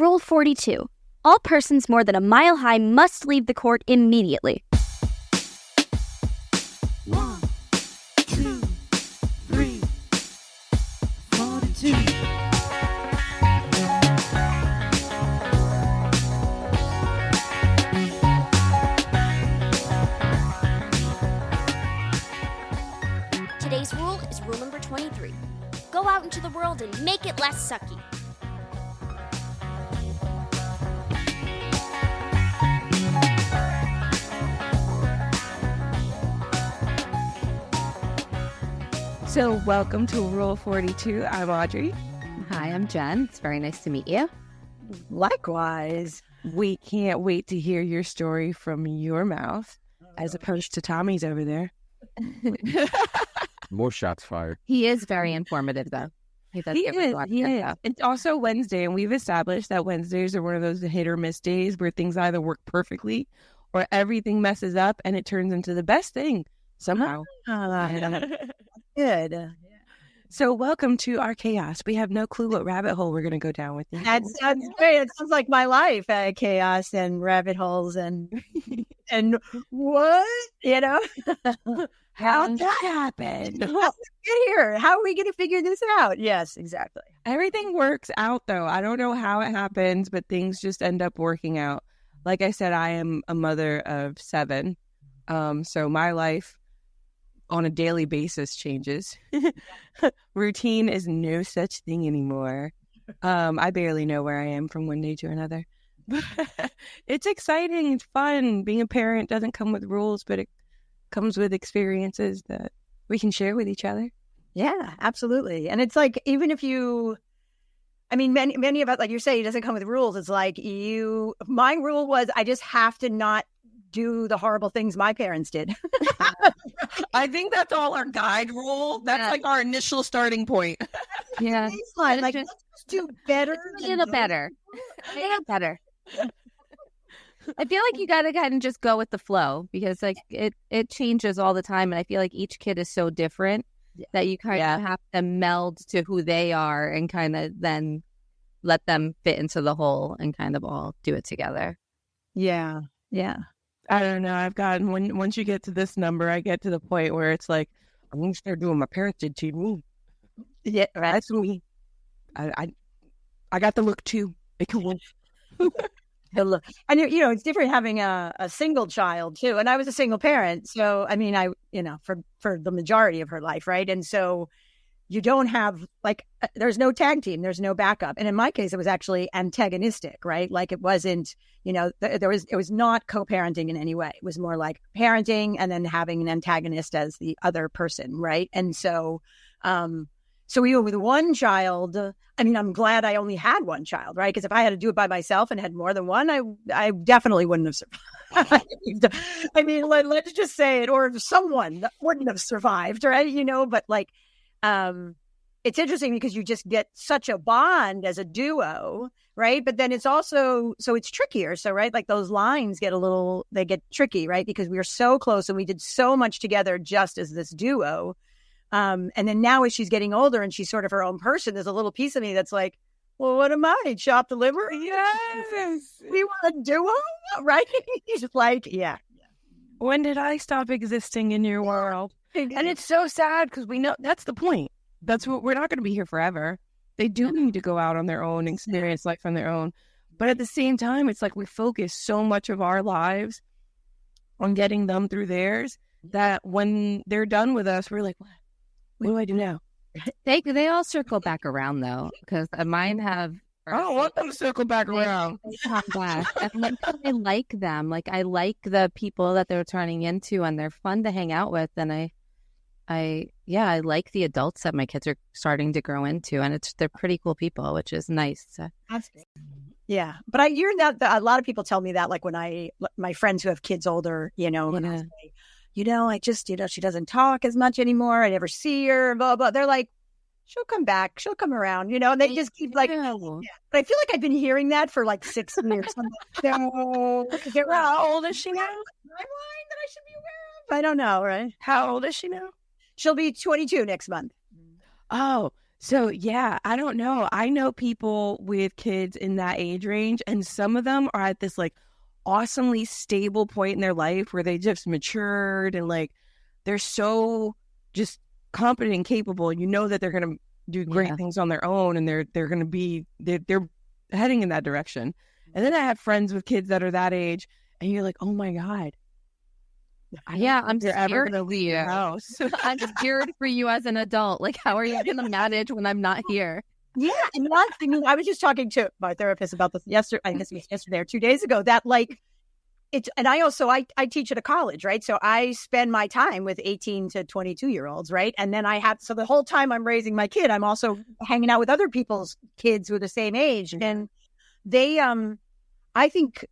Rule 42. All persons more than a mile high must leave the court immediately. 1, 2, 3, 42. Today's rule is rule number 23. Go out into the world and make it less sucky. So welcome to Rule 42. I'm Audrey. Hi, I'm Jen. It's very nice to meet you. Likewise. We can't wait to hear your story from your mouth as opposed to Tommy's over there. More shots fired. He is very informative, though. He is. It's also Wednesday, and we've established that Wednesdays are one of those hit or miss days where things either work perfectly or everything messes up and it turns into the best thing somehow. Good. So welcome to our chaos. We have no clue what rabbit hole we're going to go down with. That sounds great. It sounds like my life, chaos and rabbit holes and what, How'd that happen? How did we get here? How are we going to figure this out? Yes, exactly. Everything works out, though. I don't know how it happens, but things just end up working out. Like I said, I am a mother of 7. So my life on a daily basis changes. Routine is no such thing anymore. I barely know where I am from one day to another. It's exciting. It's fun. Being a parent doesn't come with rules, but it comes with experiences that we can share with each other. Yeah, absolutely. And it's like, even if many of us, like you say, it doesn't come with rules. It's like my rule was I just have to not do the horrible things my parents did. I think that's all our guide rule. That's like our initial starting point. Yeah. Like, let's just do better. A little better. I feel like you got to kind of just go with the flow because like it changes all the time. And I feel like each kid is so different that you kind of have to meld to who they are and kind of then let them fit into the whole and kind of all do it together. Yeah. Yeah. I don't know. I've gotten once you get to this number, I get to the point where it's like, I'm going to start doing what my parents did to me. Yeah. Right. That's me. I got the look too. It can work. And it's different having a single child too. And I was a single parent. So, for the majority of her life. Right. And so you don't have there's no tag team, there's no backup. And in my case, it was actually antagonistic, right? Like it wasn't, it was not co-parenting in any way. It was more like parenting and then having an antagonist as the other person. Right. And so, even with one child, I'm glad I only had one child, right? Because if I had to do it by myself and had more than one, I definitely wouldn't have survived. Let's just say it, or someone that wouldn't have survived, right? But it's interesting because you just get such a bond as a duo, right? But then it's also, so it's trickier. So, right, like those lines get tricky, right? Because we are so close and we did so much together just as this duo. And then now as she's getting older and she's sort of her own person, there's a little piece of me that's like, well, what am I? Chopped the liver? Yes. We were a duo, right? He's like, yeah. When did I stop existing in your world? And it's so sad because we know that's the point. That's what we're not going to be here forever. They do need to go out on their own, experience life on their own. But at the same time, it's like we focus so much of our lives on getting them through theirs that when they're done with us, we're like, what do I do now? They all circle back around though, because mine have. I don't want them to circle back around. They come back. And I like them. Like I like the people that they're turning into, and they're fun to hang out with. And I like the adults that my kids are starting to grow into, and they're pretty cool people, which is nice. That's great. Yeah, but I hear that a lot of people tell me that, like when my friends who have kids older, when I say, I just, she doesn't talk as much anymore. I never see her, blah, blah. They're like, she'll come back. She'll come around, and they just keep like, yeah. But I feel like I've been hearing that for like 6 years. No. How old is she now? Timeline that I should be aware of? I don't know, right? How old is she now? She'll be 22 next month. Oh, So, yeah, I don't know. I know people with kids in that age range, and some of them are at this like awesomely stable point in their life where they just matured and like they're so just competent and capable. And you know that they're going to do great things on their own, and they're going to be they're heading in that direction. And then I have friends with kids that are that age, and you're like, oh my God. I'm You're ever scared going to for leave you. your house. I'm scared for you as an adult. Like, how are you going to manage when I'm not here? Yeah. And that's, I mean, I was just talking to my therapist about this yesterday, I guess it was yesterday or 2 days ago, that like, it's, and I also, I teach at a college, right? So I spend my time with 18 to 22-year-olds, right? And then so the whole time I'm raising my kid, I'm also hanging out with other people's kids who are the same age. And they, I think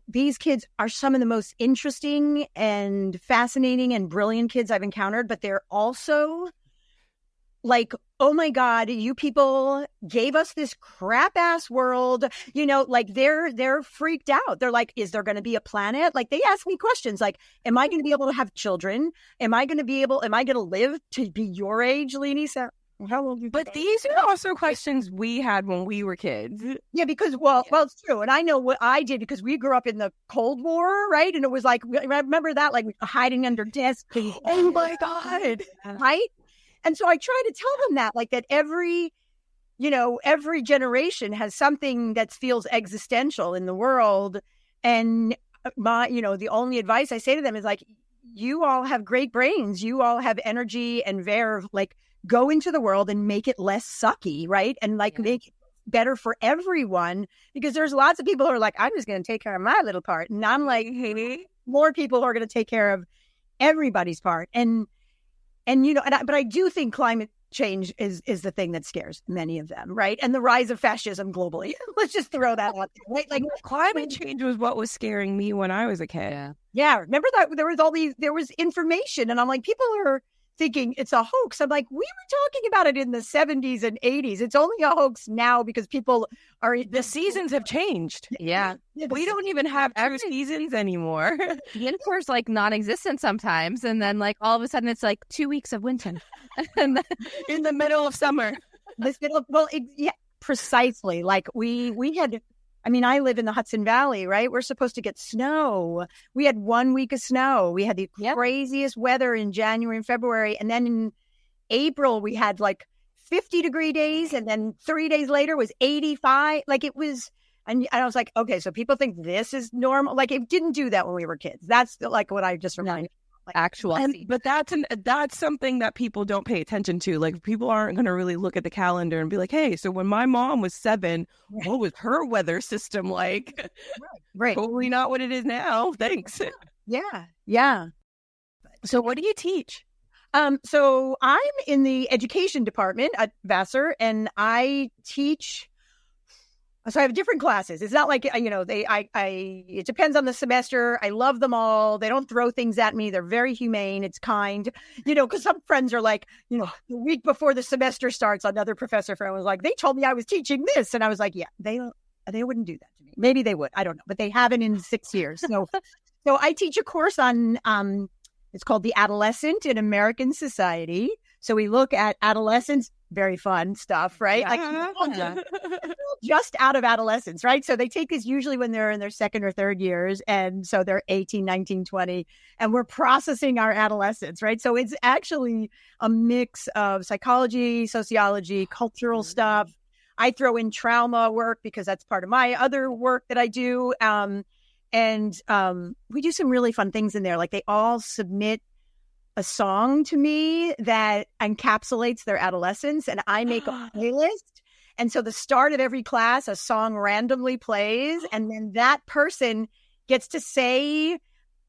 these kids are some of the most interesting and fascinating and brilliant kids I've encountered, but they're also like, oh my God, you people gave us this crap ass world, you know, like they're freaked out. They're like, is there going to be a planet? Like they ask me questions like, am I going to be able to have children? Am I going to live to be your age, Leonisa? How old you? But these are also questions we had when we were kids. Yeah, because well, it's true, and I know what I did because we grew up in the Cold War, right? And it was like, I remember that, like hiding under desks. Oh my God, right? And so I try to tell them that, like that every generation has something that feels existential in the world, and the only advice I say to them is like, you all have great brains, you all have energy and verve, like. Go into the world and make it less sucky, right? And like make it better for everyone, because there's lots of people who are like, I'm just going to take care of my little part. And I'm like, hey, more people who are going to take care of everybody's part. But I do think climate change is the thing that scares many of them, right? And the rise of fascism globally. Let's just throw that out there, right? Like climate change was what was scaring me when I was a kid. Yeah. Remember that there was information, and I'm like, people are thinking it's a hoax. I'm like, we were talking about it in the 70s and 80s. It's only a hoax now because people are... The seasons have changed. Yeah. We don't even have true seasons anymore. The universe like non-existent sometimes. And then like all of a sudden it's like 2 weeks of winter. And then... in the middle of summer. Precisely. Like we had... I mean, I live in the Hudson Valley, right? We're supposed to get snow. We had 1 week of snow. We had the craziest weather in January and February. And then in April, we had like 50-degree days. And then 3 days later was 85. Like it was, and I was like, okay, so people think this is normal. Like it didn't do that when we were kids. That's like what I just reminded. Like, but that's something that people don't pay attention to. Like people aren't going to really look at the calendar and be like, hey, so when my mom was 7, what was her weather system like? Right. Totally not what it is now. Thanks. Yeah. So what do you teach? So I'm in the education department at Vassar, and I teach. So I have different classes. It's not like, it depends on the semester. I love them all. They don't throw things at me. They're very humane. It's kind, because some friends are like, the week before the semester starts, another professor friend was like, they told me I was teaching this. And I was like, yeah, they wouldn't do that to me. Maybe they would. I don't know, but they haven't in 6 years. So I teach a course on, it's called The Adolescent in American Society. So we look at adolescence, very fun stuff, right? Yeah. Like just out of adolescence, right? So they take this usually when they're in their second or third years. And so they're 18, 19, 20, and we're processing our adolescence, right? So it's actually a mix of psychology, sociology, cultural stuff. I throw in trauma work because that's part of my other work that I do. And we do some really fun things in there. Like they all submit a song to me that encapsulates their adolescence, and I make a playlist. And so the start of every class, a song randomly plays, and then that person gets to say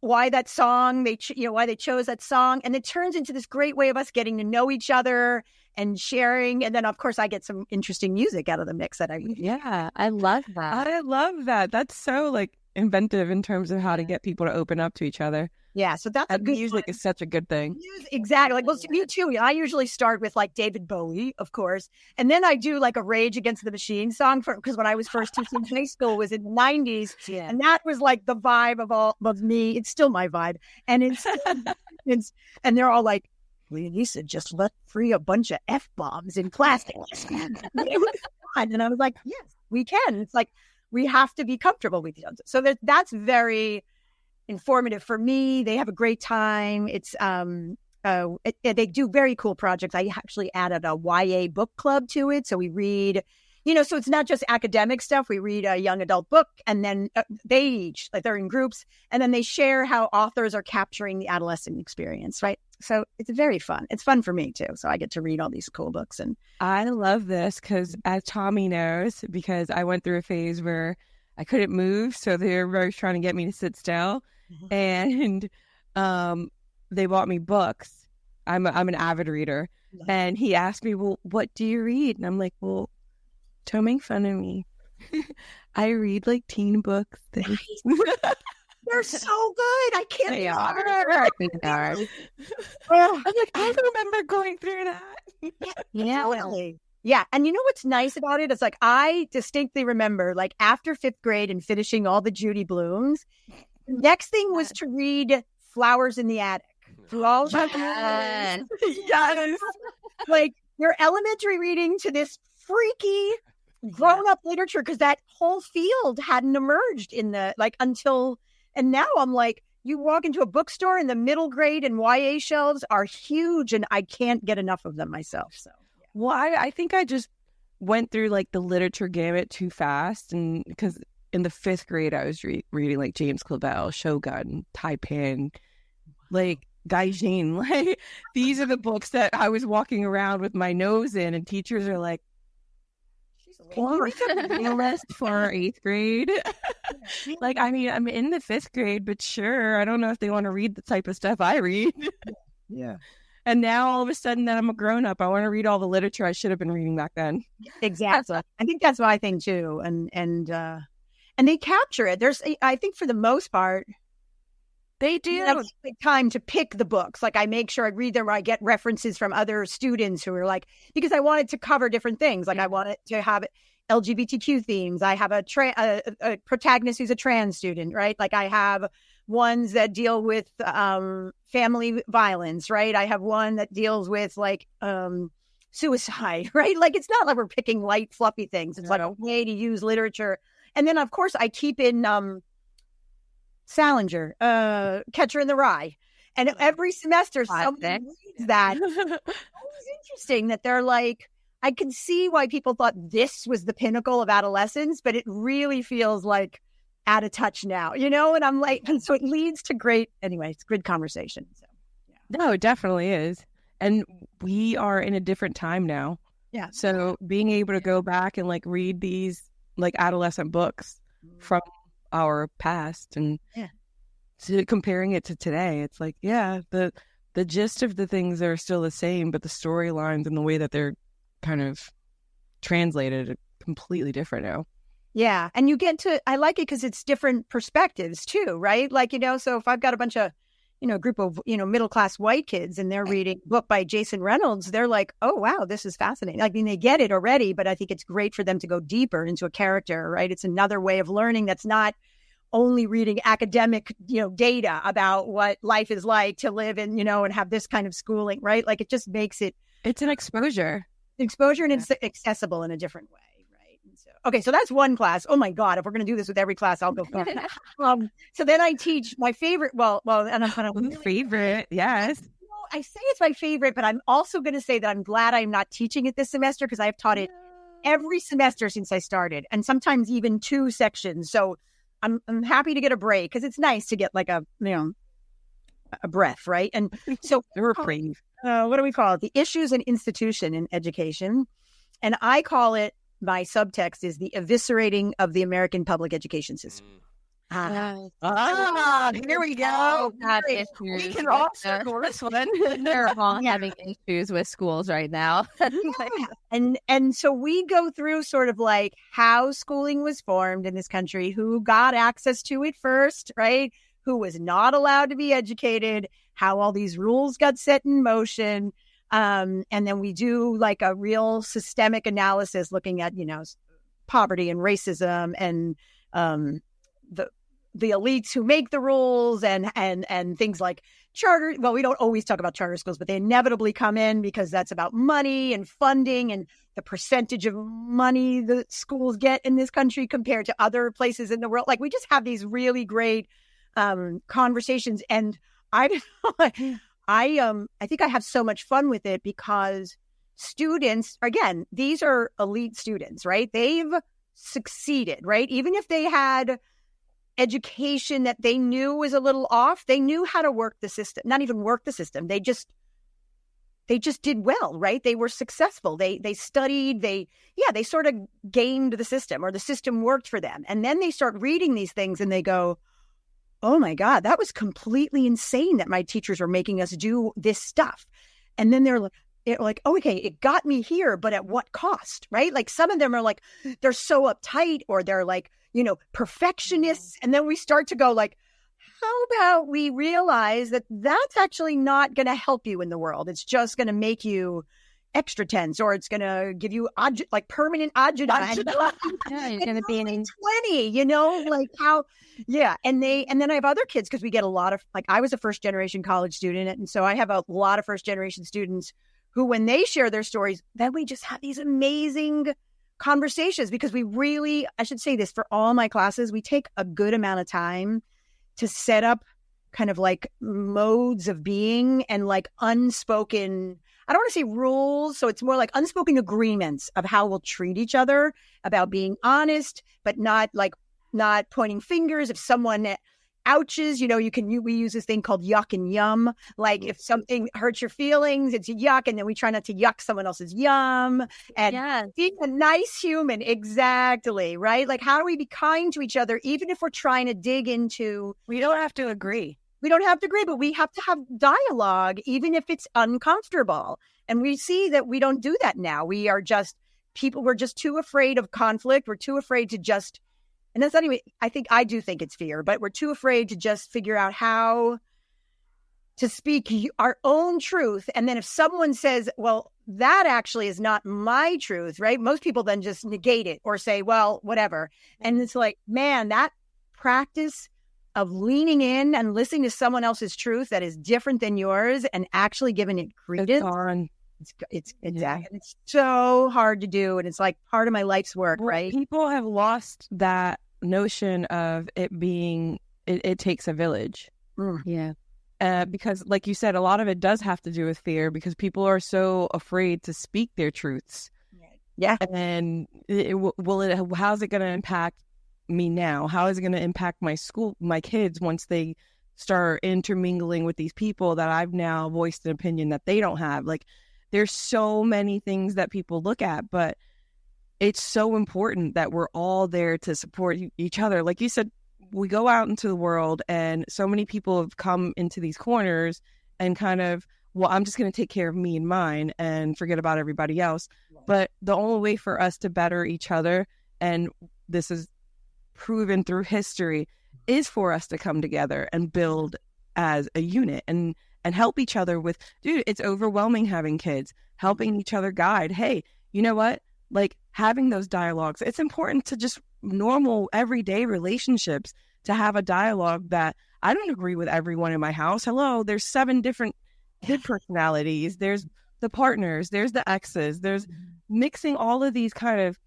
why that song, why they chose that song. And it turns into this great way of us getting to know each other and sharing. And then, of course, I get some interesting music out of the mix that I love that. I love that. That's so like inventive in terms of how to get people to open up to each other. Yeah, so that's a good music is such a good thing. Exactly. Like, well, me too. I usually start with like David Bowie, of course, and then I do like a Rage Against the Machine song because when I was first teaching high school was in the 90s, and that was like the vibe of me. It's still my vibe, and it's and they're all like, Leonisa just let free a bunch of F-bombs in class. And I was like, yes, we can. It's like, we have to be comfortable with each other. So that's very informative for me. They have a great time. It's they do very cool projects. I actually added a YA book club to it. So we read, so it's not just academic stuff. We read a young adult book, and then they each, like, they're in groups, and then they share how authors are capturing the adolescent experience, right? So it's very fun. It's fun for me too. So I get to read all these cool books. And I love this because, as Tommy knows, because I went through a phase where I couldn't move, so they were very trying to get me to sit still, and they bought me books. I'm an avid reader, and he asked me, "Well, what do you read?" And I'm like, "Well, don't make fun of me. I read like teen books." They're so good. I can't. They are. I'm like, I remember going through that. Really. Yeah. And you know what's nice about it? It's like, I distinctly remember, like, after 5th grade and finishing all the Judy Blooms, the next thing was to read Flowers in the Attic. Yes. Like, your elementary reading to this freaky grown-up literature, because that whole field hadn't emerged in the, like, until... And now I'm like, you walk into a bookstore and the middle grade and YA shelves are huge, and I can't get enough of them myself. So, yeah. Well, I think I just went through like the literature gamut too fast, and because in the 5th grade I was reading like James Clavell, Shogun, Taipan, like Gaijin. Like, these are the books that I was walking around with my nose in, and teachers are like, "Can you make a list for our 8th grade?" Like, I mean, I'm in the 5th grade, but sure, I don't know if they want to read the type of stuff I read. Yeah. And now all of a sudden that I'm a grown up, I want to read all the literature I should have been reading back then. Exactly. I think that's my thing too. And they capture it. I think for the most part, They do. That's time to pick the books. Like, I make sure I read them, or I get references from other students who are like, because I wanted to cover different things. Like, I wanted to have LGBTQ themes. I have a protagonist who's a trans student, right? Like, I have ones that deal with family violence, right? I have one that deals with like suicide, right? Like, it's not like we're picking light, fluffy things. It's like a way to use literature. And then, of course, I keep in Salinger, Catcher in the Rye. And every semester, someone reads that. It's interesting that they're like, I can see why people thought this was the pinnacle of adolescence, but it really feels like out of touch now, And I'm like, and so it leads to it's good conversation. So, yeah. No, it definitely is. And we are in a different time now. Yeah. So being able to go back and like read these like adolescent books from our past and comparing it to today, it's like, the gist of the things are still the same, but the storylines and the way that they're kind of translated are completely different now. Yeah. And you get to, I like it because it's different perspectives too, right? Like, so if I've got a bunch of, a group of, middle-class white kids and they're reading a book by Jason Reynolds, they're like, oh, wow, this is fascinating. I mean, they get it already, but I think it's great for them to go deeper into a character, right? It's another way of learning that's not only reading academic, data about what life is like to live in, and have this kind of schooling, right? Like, it just makes it. It's an exposure. And it's accessible in a different way. Okay, so that's one class. Oh my God, if we're going to do this with every class, I'll go far. So then I teach my favorite. Well, and I'm kind of favorite. Yes. I say it's my favorite, but I'm also going to say that I'm glad I'm not teaching it this semester because I've taught it every semester since I started, and sometimes even 2 sections. So I'm happy to get a break because it's nice to get like a breath, right? And so we're brave. What do we call it? The issues and institution in education, and I call it. My subtext is the eviscerating of the American public education system. Here we go. We can all circle this one. They're all having issues with schools right now. And so we go through sort of like how schooling was formed in this country, who got access to it first, right? Who was not allowed to be educated, how all these rules got set in motion. And then we do like a real systemic analysis looking at, poverty and racism and the elites who make the rules and things like charter. Well, we don't always talk about charter schools, but they inevitably come in because that's about money and funding and the percentage of money the schools get in this country compared to other places in the world. Like we just have these really great conversations, and I think I have so much fun with it because students, again, these are elite students, right? They've succeeded, right? Even if they had education that they knew was a little off, they knew how to work the system, not even work the system. They just did well, right? They were successful. They studied, they sort of gamed the system, or the system worked for them. And then they start reading these things and they go, oh my God, that was completely insane that my teachers were making us do this stuff. And then they're like, oh, okay, it got me here, but at what cost, right? Like some of them are like, they're so uptight, or they're like, perfectionists. And then we start to go like, how about we realize that that's actually not going to help you in the world. It's just going to make you extra tense, or it's going to give you permanent agita. Yeah, you're going to be in 20, like how, yeah. And then I have other kids, because we get a lot of, like, I was a first generation college student. And so I have a lot of first generation students who, when they share their stories, then we just have these amazing conversations, because we really, I should say this, for all my classes, we take a good amount of time to set up kind of like modes of being and like unspoken, I don't want to say rules. So it's more like unspoken agreements of how we'll treat each other, about being honest, but not pointing fingers. If someone ouches, we use this thing called yuck and yum. Like if something hurts your feelings, it's a yuck. And then we try not to yuck someone else's yum. And being a nice human. Exactly. Right. Like, how do we be kind to each other, even if we're trying to dig into, We don't have to agree. we don't have to agree, but we have to have dialogue, even if it's uncomfortable. And we see that we don't do that now. We are just people. We're just too afraid of conflict. We're too afraid to just, and that's not even, I do think it's fear, but we're too afraid to just figure out how to speak our own truth. And then if someone says, well, that actually is not my truth, right? Most people then just negate it or say, well, whatever. And it's like, man, that practice of leaning in and listening to someone else's truth that is different than yours and actually giving it credence. It's so hard to do. And it's like part of my life's work, right? People have lost that notion of it being, it takes a village. Yeah. Because like you said, a lot of it does have to do with fear, because people are so afraid to speak their truths. Yeah. And how's it going to impact me now? How is it going to impact my kids once they start intermingling with these people that I've now voiced an opinion that they don't have? Like, there's so many things that people look at, but it's so important that we're all there to support each other. Like you said, we go out into the world and so many people have come into these corners and kind of, well, I'm just going to take care of me and mine and forget about everybody else. Right. But the only way for us to better each other, and this is proven through history, is for us to come together and build as a unit and help each other with, dude, it's overwhelming having kids, helping each other guide. Hey, you know what? Like, having those dialogues, it's important to just normal everyday relationships to have a dialogue that I don't agree with everyone in my house. Hello, there's 7 different kid personalities. There's the partners, there's the exes, there's mixing all of these kind of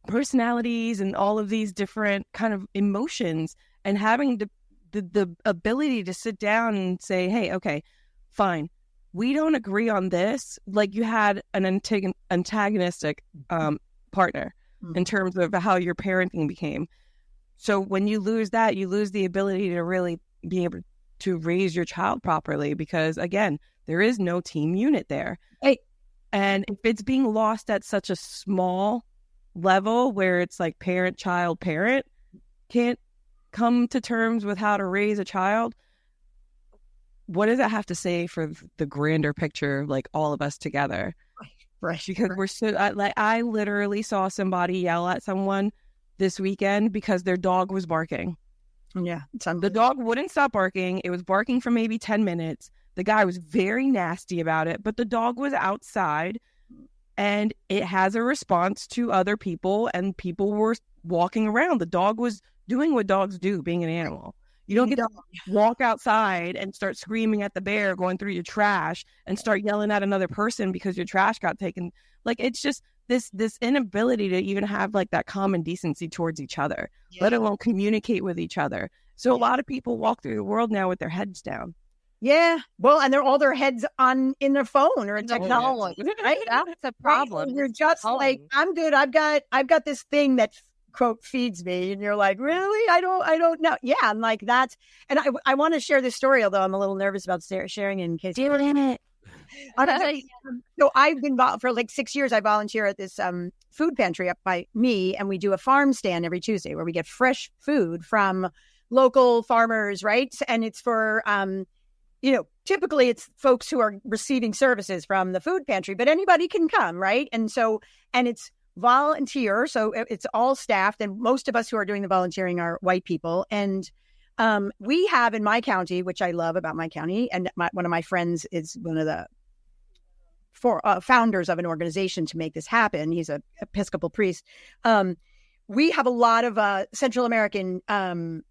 personalities and all of these different kind of emotions, and having the ability to sit down and say, hey, okay, fine, we don't agree on this. Like, you had an antagonistic partner in terms of how your parenting became. So when you lose that, you lose the ability to really be able to raise your child properly, because again, there is no team unit there. Hey. And if it's being lost at such a small level where it's like parent, child, parent can't come to terms with how to raise a child, what does that have to say for the grander picture, like all of us together? Right. Because we're so, I literally saw somebody yell at someone this weekend because their dog was barking. Yeah. The dog wouldn't stop barking. It was barking for maybe 10 minutes. The guy was very nasty about it, but the dog was outside and it has a response to other people, and people were walking around. The dog was doing what dogs do, being an animal. You don't get to walk outside and start screaming at the bear going through your trash and start yelling at another person because your trash got taken. Like, it's just this inability to even have like that common decency towards each other, let alone communicate with each other. So a lot of people walk through the world now with their heads down. Yeah. Well, and they're all their heads in their phone or in technology, right? That's a problem. Right? You're just like, I'm good. I've got this thing that quote feeds me, and you're like, really? I don't know. Yeah, I'm like that's. And I want to share this story, although I'm a little nervous about sharing it in case. Do it. So I've been for like 6 years. I volunteer at this food pantry up by me, and we do a farm stand every Tuesday where we get fresh food from local farmers, right? And it's for typically it's folks who are receiving services from the food pantry, but anybody can come, right? And it's volunteer, so it's all staffed, and most of us who are doing the volunteering are white people. And we have in my county, which I love about my county, and one of my friends is one of the founders of an organization to make this happen. He's an Episcopal priest. We have a lot of Central American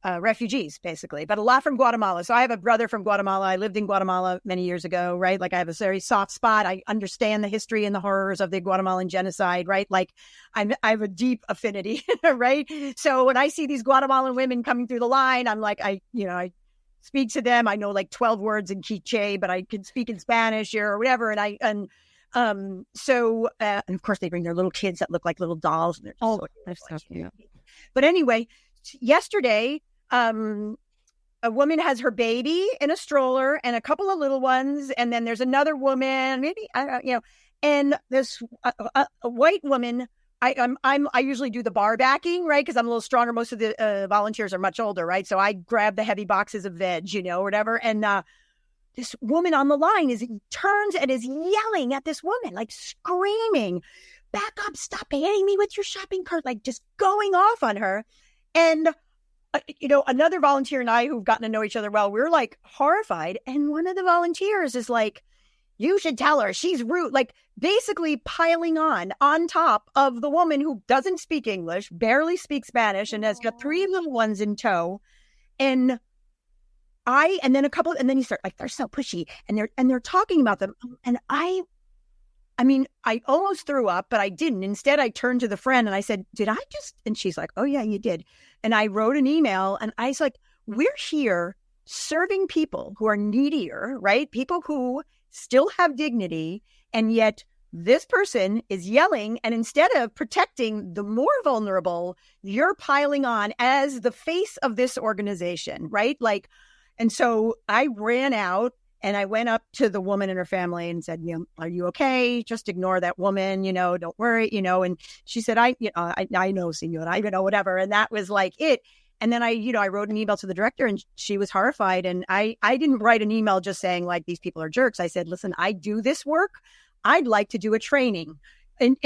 refugees, basically, but a lot from Guatemala. So I have a brother from Guatemala. I lived in Guatemala many years ago, right? Like I have a very soft spot. I understand the history and the horrors of the Guatemalan genocide, right? Like I have a deep affinity, right? So when I see these Guatemalan women coming through the line, I'm like, I speak to them. I know like 12 words in Quiche, but I can speak in Spanish or whatever. And of course they bring their little kids that look like little dolls. And they're so cute. But anyway, yesterday, a woman has her baby in a stroller and a couple of little ones. And then there's another woman, maybe, and this a white woman. I usually do the bar backing, right? Because I'm a little stronger. Most of the volunteers are much older, right? So I grab the heavy boxes of veg, or whatever. And, this woman on the line turns and is yelling at this woman, like screaming, back up, stop hitting me with your shopping cart, like just going off on her. And, another volunteer and I who've gotten to know each other well, we're like horrified. And one of the volunteers is like, you should tell her she's rude, like basically piling on top of the woman who doesn't speak English, barely speaks Spanish, and has got 3 little ones in tow. And then you start like, they're so pushy, and they're talking about them. And I almost threw up, but I didn't. Instead, I turned to the friend and I said, did I just, and she's like, oh yeah, you did. And I wrote an email and I was like, we're here serving people who are needier, right? People who still have dignity. And yet this person is yelling. And instead of protecting the more vulnerable, you're piling on as the face of this organization, right? Like, and so I ran out and I went up to the woman and her family and said, are you okay? Just ignore that woman, don't worry, and she said, I know, senora, whatever. And that was like it. And then I wrote an email to the director and she was horrified. And I didn't write an email just saying like, these people are jerks. I said, listen, I do this work. I'd like to do a training in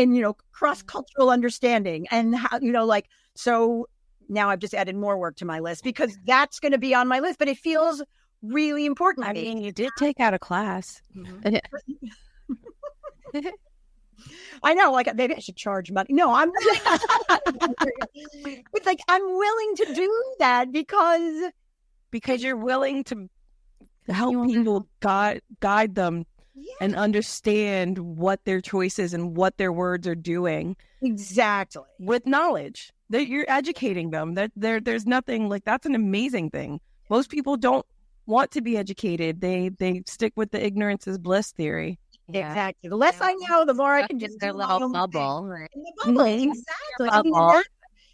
cross-cultural understanding and how, so now I've just added more work to my list because that's going to be on my list, but it feels really important. I mean, you did take out a class. Mm-hmm. I know, like maybe I should charge money. No, I'm but like I'm willing to do that because you're willing to help people guide them and understand what their choices and what their words are doing. Exactly. With knowledge. That you're educating them. That there's nothing like that's an amazing thing. Most people don't want to be educated. They stick with the ignorance is bliss theory. Yeah. Exactly. The less I know, the more I can just their little bubble. Right? In the bubble. Exactly. I mean,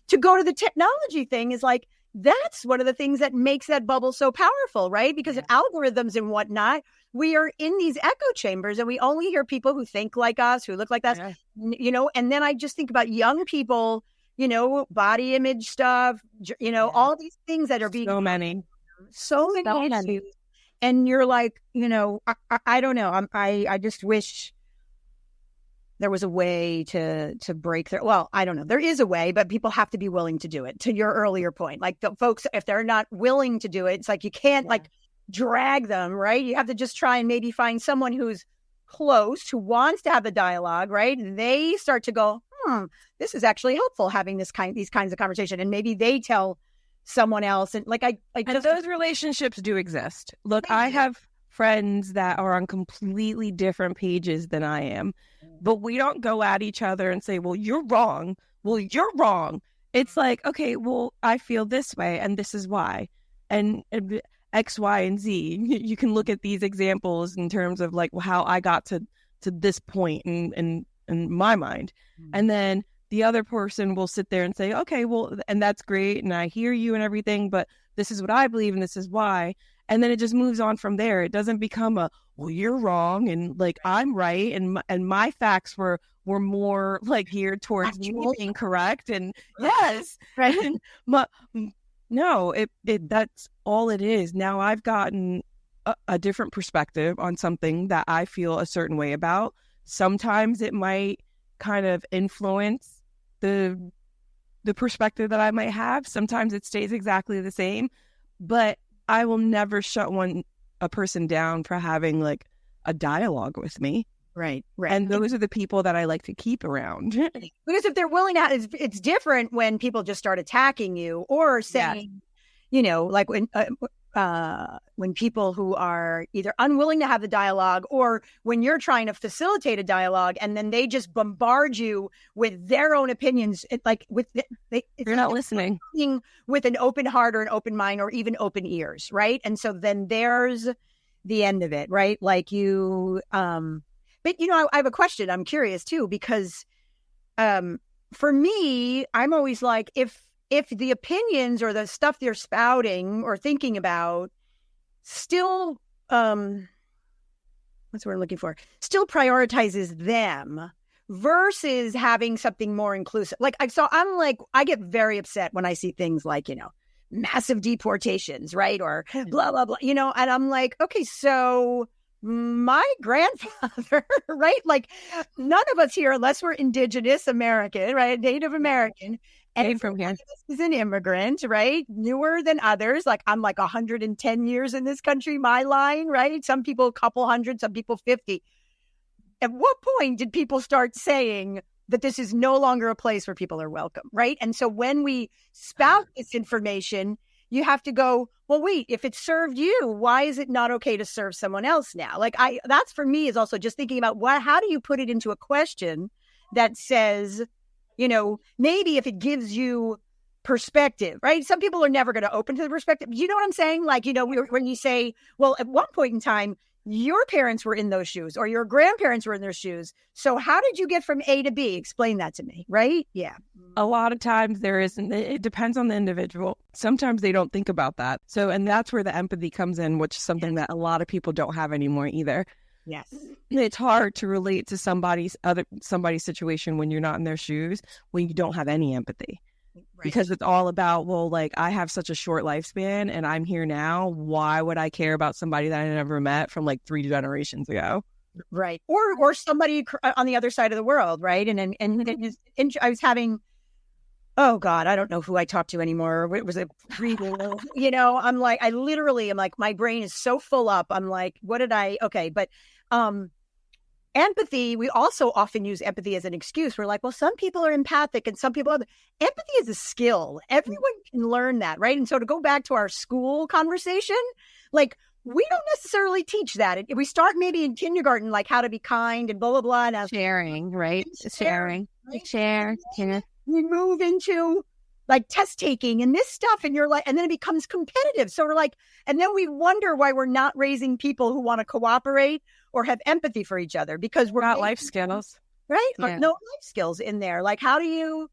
to go to the technology thing is like that's one of the things that makes that bubble so powerful, right? Because of algorithms and whatnot, we are in these echo chambers and we only hear people who think like us, who look like us, and then I just think about young people, body image stuff, all these things that are being so many. And you're like, I don't know. I just wish there was a way to break through. Well, I don't know. There is a way, but people have to be willing to do it. To your earlier point, like the folks, if they're not willing to do it, it's like you can't like drag them, right? You have to just try and maybe find someone who's close, who wants to have the dialogue, right? And they start to go, this is actually helpful having these kinds of conversation. And maybe they tell someone else. And like, I And just, those relationships do exist. Look, I have friends that are on completely different pages than I am, but we don't go at each other and say, well, you're wrong. Well, you're wrong. It's like, okay, well, I feel this way and this is why. And X, Y, and Z. You can look at these examples in terms of like how I got to this point in my mind. And then the other person will sit there and say, okay, well, and that's great. And I hear you and everything, but this is what I believe and this is why. And then it just moves on from there. It doesn't become a, well, you're wrong. And like, I'm right. And my facts were more like geared towards me being correct. And yes. right. And no, that's all it is. Now I've gotten a different perspective on something that I feel a certain way about. Sometimes it might kind of influence the perspective that I might have. Sometimes it stays exactly the same, but I will never shut a person down for having like a dialogue with me. Right. And those are the people that I like to keep around. Because if they're willing to, it's different when people just start attacking you or saying, you know, like when people who are either unwilling to have the dialogue or when you're trying to facilitate a dialogue and then they just bombard you with their own opinions, You're not listening with an open heart or an open mind or even open ears, right? And so then there's the end of it, right? Like you, but you know, I have a question. I'm curious too, because for me, I'm always like, if the opinions or the stuff they're spouting or thinking about still, what's the word I'm looking for? Still prioritizes them versus having something more inclusive. I get very upset when I see things like, you know, massive deportations, right? Or blah, blah, blah, you know, and I'm like, okay, so my grandfather, right? Like none of us here, unless we're indigenous American, right? Native American. And from here. Is an immigrant, right? Newer than others. Like I'm like 110 years in this country, my line, right? Some people a couple hundred, some people 50. At what point did people start saying that this is no longer a place where people are welcome, right? And so when we spout this information, you have to go, well, wait, if it served you, why is it not okay to serve someone else now? Like that's for me is also just thinking about how do you put it into a question that says, you know, maybe if it gives you perspective, right? Some people are never going to open to the perspective. You know what I'm saying? Like, you know, when you say, well, at one point in time, your parents were in those shoes or your grandparents were in their shoes. So how did you get from A to B? Explain that to me, right? Yeah. A lot of times there isn't. It depends on the individual. Sometimes they don't think about that. So, and that's where the empathy comes in, which is something that a lot of people don't have anymore either. Yes. It's hard to relate to somebody's situation when you're not in their shoes, when you don't have any empathy. Right. Because it's all about, well, like I have such a short lifespan and I'm here now. Why would I care about somebody that I never met from like 3 generations ago? Right. Or somebody on the other side of the world. Right. And I was having, oh God, I don't know who I talked to anymore. It was a you know, I'm like, my brain is so full up. I'm like, okay. But, empathy, we also often use empathy as an excuse. We're like, well, some people are empathic and some people are. Empathy is a skill. Everyone can learn that, right? And so to go back to our school conversation, like we don't necessarily teach that. We start maybe in kindergarten, like how to be kind and blah, blah, blah. And sharing, right? Sharing. Right? Share. Yeah. We move into like test taking and this stuff. And you're like, and then it becomes competitive. So we're like, and then we wonder why we're not raising people who want to cooperate or have empathy for each other because we're not life skills, right? Yeah. No life skills in there. Like, how do you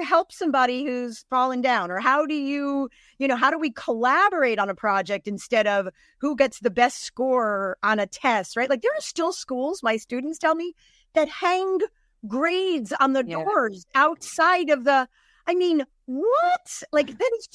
help somebody who's fallen down, or how do how do we collaborate on a project instead of who gets the best score on a test, right? Like there are still schools, my students tell me, that hang grades on the doors outside of the, I mean, what? Like that is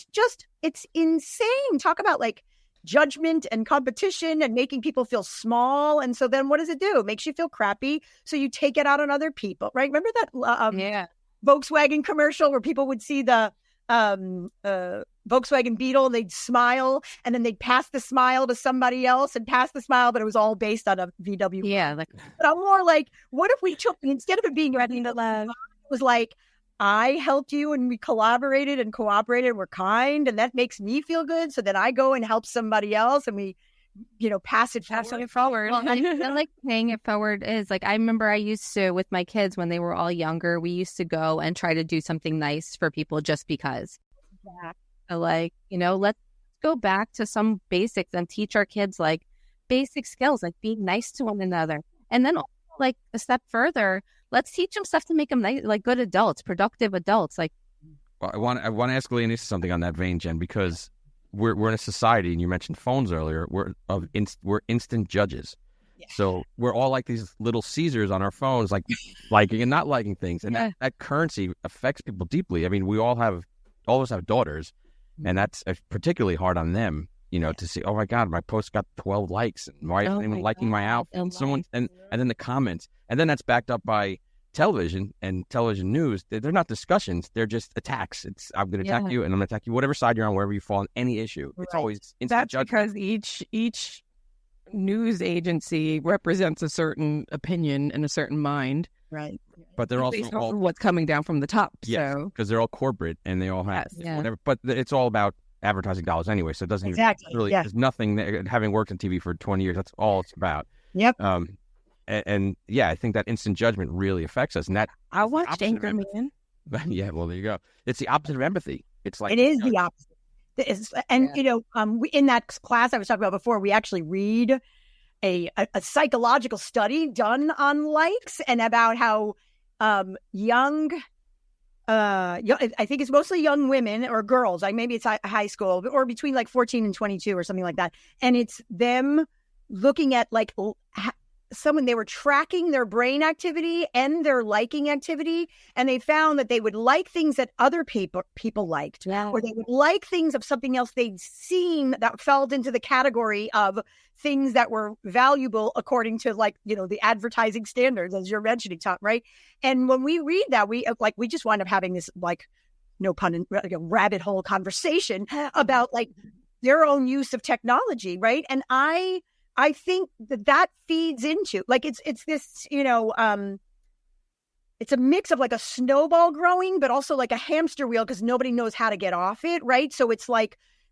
it's insane. Talk about like judgment and competition and making people feel small. And so then what does it do? It makes you feel crappy. So you take it out on other people, right? Remember that Volkswagen commercial where people would see the Volkswagen Beetle and they'd smile and then they'd pass the smile to somebody else and pass the smile, but it was all based on a VW. Yeah. But I'm more like, what if we took, instead of it being ready to laugh, it was like, I helped you and we collaborated and cooperated, we're kind, and that makes me feel good. So then I go and help somebody else and we, pass it forward. Well, I feel like paying it forward is like, I remember I used to, with my kids when they were all younger, we used to go and try to do something nice for people just because. Yeah. So like, let's go back to some basics and teach our kids like basic skills, like being nice to one another. And then also, like a step further, let's teach them stuff to make them nice, like good adults, productive adults. Like, well, I want to ask Leonisa something on that vein, Jen, because we're in a society, and you mentioned phones earlier. We're instant judges, so we're all like these little Caesars on our phones, like liking and not liking things, and that currency affects people deeply. I mean, all of us have daughters, and that's particularly hard on them. To see, oh my God, my post got 12 likes, and why isn't anyone liking my outfit? And someone, and then the comments, and then that's backed up by television and television news. They're not discussions; they're just attacks. I'm going to attack you, and I'm going to attack you, whatever side you're on, wherever you fall on any issue. It's always instant judgment. That's because each news agency represents a certain opinion and a certain mind, right? But they're also based off of what's coming down from the top. So because they're all corporate and they all have whatever. But it's all about advertising dollars anyway, so it doesn't really. There's nothing that, having worked in TV for 20 years, that's all it's about. Yep. And I think that instant judgment really affects us. And that I watched Anchorman. Yeah, well, there you go. It's the opposite of empathy. It's like it is the opposite. In that class I was talking about before, we actually read a psychological study done on likes and about how young. I think it's mostly young women or girls, like maybe it's high school or between like 14 and 22 or something like that. And it's them looking at like someone, they were tracking their brain activity and their liking activity. And they found that they would like things that other people liked, or they would like things of something else they'd seen that fell into the category of things that were valuable according to the advertising standards, as you're mentioning, Tom, right? And when we read that, we just wind up having this, no pun, rabbit hole conversation about their own use of technology, right? And I think that feeds into it's this, it's a mix of a snowball growing, but also like a hamster wheel because nobody knows how to get off it, right? So it's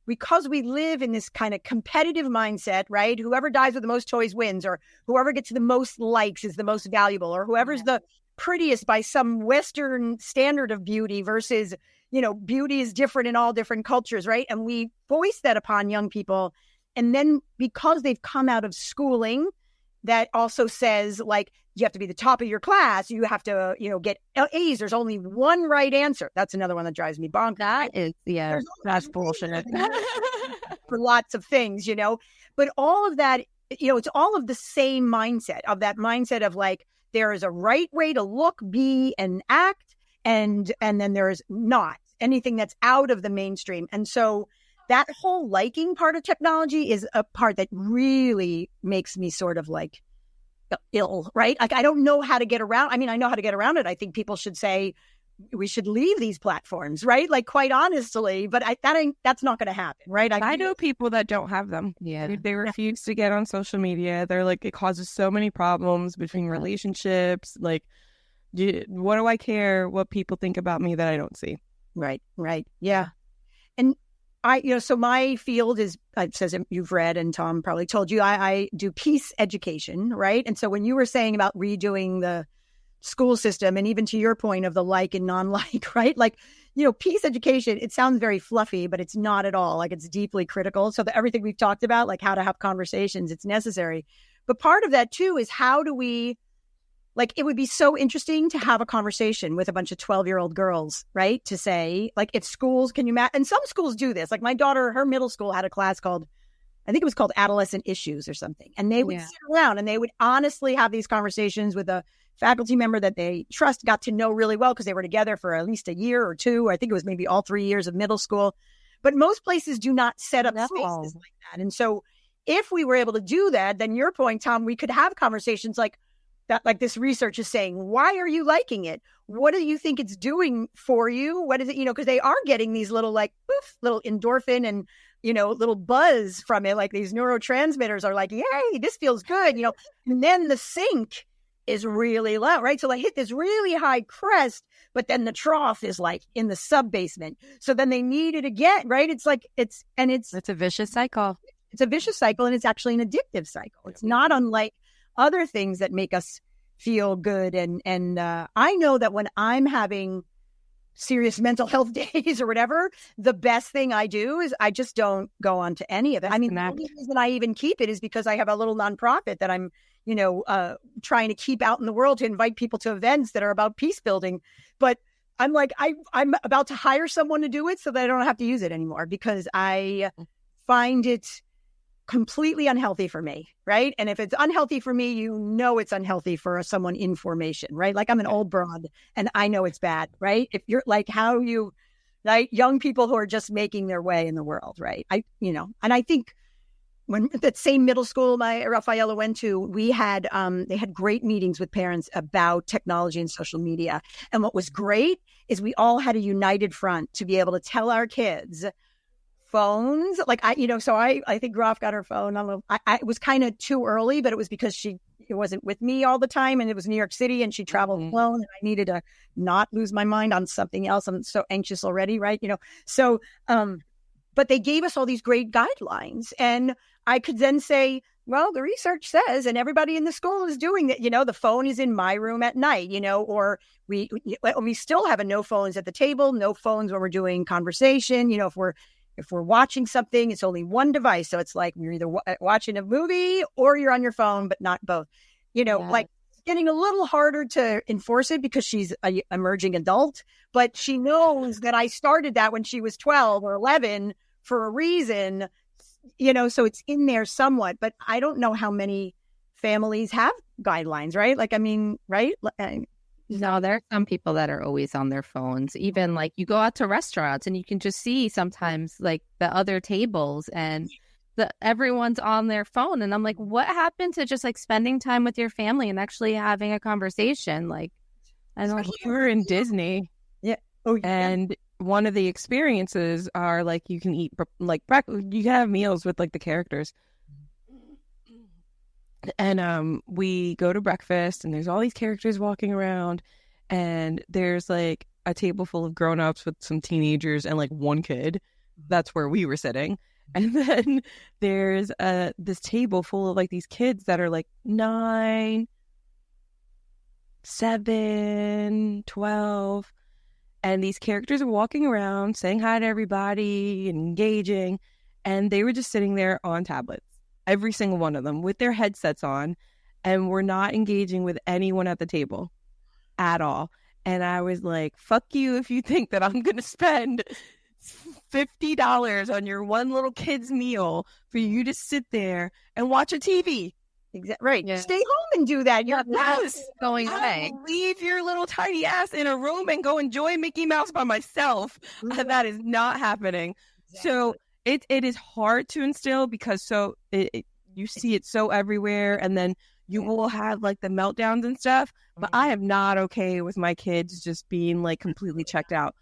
because we live in this kind of competitive mindset, right? Whoever dies with the most toys wins, or whoever gets the most likes is the most valuable, or whoever's the prettiest by some Western standard of beauty versus, beauty is different in all different cultures, right? And we voice that upon young people. And then because they've come out of schooling that also says you have to be the top of your class, you have to, get A's. There's only one right answer. That's another one that drives me bonkers. That is, that's bullshit. For lots of things, but all of that, it's all of the same mindset of there is a right way to look, be, and act. And then there is not anything that's out of the mainstream. And so that whole liking part of technology is a part that really makes me sort of ill, right? I don't know how to get around. I mean, I know how to get around it. I think people should say we should leave these platforms, right? Quite honestly, but that's not going to happen, right? I know people that don't have them. Yeah. They refuse to get on social media. They're it causes so many problems between relationships. What do I care what people think about me that I don't see? Right. Yeah. And so my field is, it says you've read, and Tom probably told you, I do peace education, right? And so when you were saying about redoing the school system, and even to your point of the like and non-like, right? Peace education, it sounds very fluffy, but it's not at all. It's deeply critical. So everything we've talked about, how to have conversations, it's necessary. But part of that too is how do we, it would be so interesting to have a conversation with a bunch of 12-year-old girls, right? To say, if schools, can you and some schools do this. My daughter, her middle school had a class called, I think it was called Adolescent Issues or something. And they would sit around and they would honestly have these conversations with a faculty member that they got to know really well because they were together for at least a year or two. I think it was maybe all 3 years of middle school. But most places do not set up spaces like that. And so if we were able to do that, then your point, Tom, we could have conversations that this research is saying, why are you liking it? What do you think it's doing for you? What is it, because they are getting these little little endorphin and, little buzz from it. These neurotransmitters are yay, this feels good, and then the sink is really low, right? So I hit this really high crest, but then the trough is like in the sub basement. So then they need it again, right? It's like, it's a vicious cycle. It's a vicious cycle, and it's actually an addictive cycle. It's not unlike other things that make us feel good. And I know that when I'm having serious mental health days or whatever, the best thing I do is I just don't go on to any of it. I mean, the only reason I even keep it is because I have a little nonprofit that I'm, trying to keep out in the world to invite people to events that are about peace building. But I'm like, I'm about to hire someone to do it so that I don't have to use it anymore, because I find it completely unhealthy for me, right? And if it's unhealthy for me, it's unhealthy for someone in formation, right? Like I'm an old broad and I know it's bad, right? If you're like young people who are just making their way in the world, right? And I think when that same middle school Rafaela went to, we had they had great meetings with parents about technology and social media. And what was great is we all had a united front to be able to tell our kids phones. Like I think Graf got her phone. It was kind of too early, but it was because it wasn't with me all the time, and it was New York City, and she traveled alone, and I needed to not lose my mind on something else. I'm so anxious already, right? So, but they gave us all these great guidelines, and I could then say, well, the research says, and everybody in the school is doing that. The phone is in my room at night, or we still have a no phones at the table, no phones when we're doing conversation. If we're watching something, it's only one device. So it's like we're either watching a movie or you're on your phone, but not both. Like getting a little harder to enforce it because she's an emerging adult, but she knows that I started that when she was 12 or 11 for a reason, so it's in there somewhat, but I don't know how many families have guidelines, right? Like, I mean, right? No, there are some people that are always on their phones. Even like you go out to restaurants and you can just see sometimes like the other tables and everyone's on their phone. And I'm like, what happened to just like spending time with your family and actually having a conversation? Like, I don't know. We were in Disney. Yeah. Oh, yeah. And one of the experiences are like you can eat like breakfast. You can have meals with like the characters. And we go to breakfast, and there's all these characters walking around, and there's like a table full of grown-ups with some teenagers and like one kid. That's where we were sitting. And then there's this table full of like these kids that are like 9, 7, 12. And these characters are walking around saying hi to everybody and engaging. And they were just sitting there on tablets. Every single one of them with their headsets on, and we're not engaging with anyone at the table at all. And I was like, fuck you if you think that I'm going to spend $50 on your one little kid's meal for you to sit there and watch a TV. Exactly. Right. Yeah. Stay home and do that. You're not going away. Leave your little tiny ass in a room and go enjoy Mickey Mouse by myself. That is not happening. Exactly. So it is hard to instill because you see it so everywhere, and then you will have like the meltdowns and stuff. But I am not okay with my kids just being like completely checked out.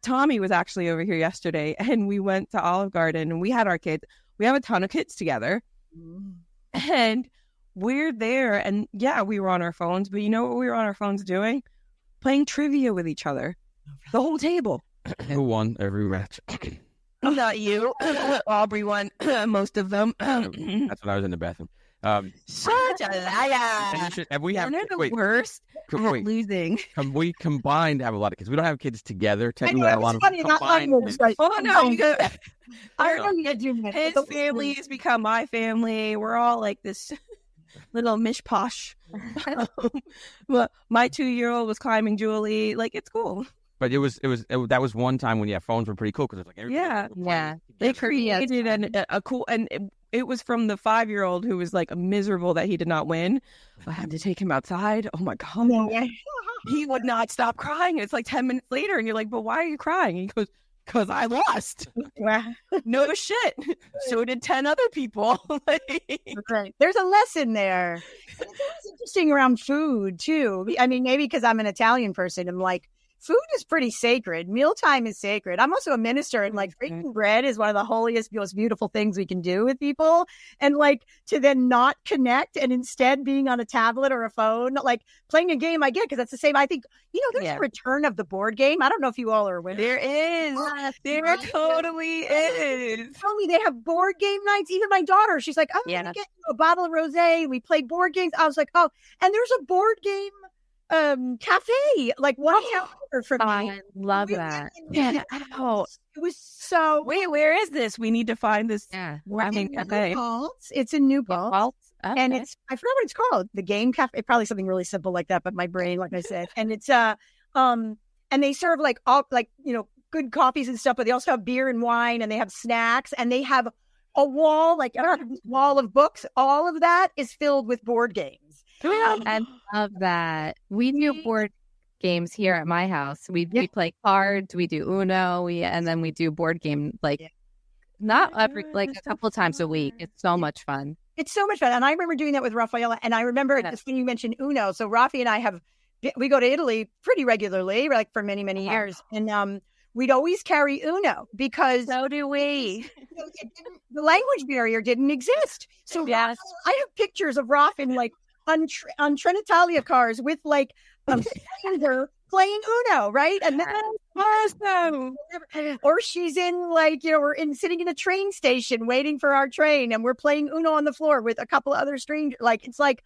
Tommy was actually over here yesterday, and we went to Olive Garden, and we had our kids. We have a ton of kids together, and we're there, and yeah, we were on our phones. But you know what we were on our phones doing? Playing trivia with each other, the whole table. Who won every match? Not you. Aubrey won most of them. That's when I was in the bathroom. Such a liar. They're the worst at losing. We combined to have a lot of kids. We don't have kids together. Technically, I a lot of funny, combined. Right. Oh no! His His family has become my family. We're all like this little mishposh. Well, my 2-year-old was climbing Julie. Like, it's cool. But that was one time when phones were pretty cool because it's like yeah. They created a cool, and it was from the 5-year-old who was like miserable that he did not win. I had to take him outside. Oh my god, he would not stop crying. It's like 10 minutes later, and you're like, "But why are you crying?" He goes, "Because I lost." No shit. So did 10 other people. Right. There's a lesson there. It's interesting around food too. I mean, maybe because I'm an Italian person, I'm like, food is pretty sacred. Mealtime is sacred. I'm also a minister, and like breaking bread is one of the holiest, most beautiful things we can do with people. And like to then not connect and instead being on a tablet or a phone, like playing a game, I get, because that's the same. I think, there's a return of the board game. I don't know if you all are aware. There is. There totally is. Tell me, they have board game nights. Even my daughter, she's like, I'm going to get a bottle of rosé. We play board games. I was like, oh, and there's a board game cafe, like 1 hour from me. I love that. Yeah. Oh, it was so. Wait, where is this? We need to find this. Yeah. Cafe. It's in New Paltz. Okay. And I forgot what it's called. The Game Cafe. Probably something really simple like that, but my brain, like I said. And it's and they serve like all good coffees and stuff, but they also have beer and wine, and they have snacks, and they have a wall, like a wall of books. All of that is filled with board games. I love that. We do board games here at my house. We play cards, we do Uno, and then we do board game not every a couple of times a week. It's so much fun. It's so much fun. And I remember doing that with Rafaela. And I remember just when you mentioned Uno. So Rafi and I we go to Italy pretty regularly, like for many, many years. And we'd always carry Uno because so do we. The language barrier didn't exist. So I have pictures of Rafi like on Trenitalia cars with like playing Uno, right? And that's awesome. Or she's in we're sitting in a train station waiting for our train, and we're playing Uno on the floor with a couple of other strangers. Like it's like,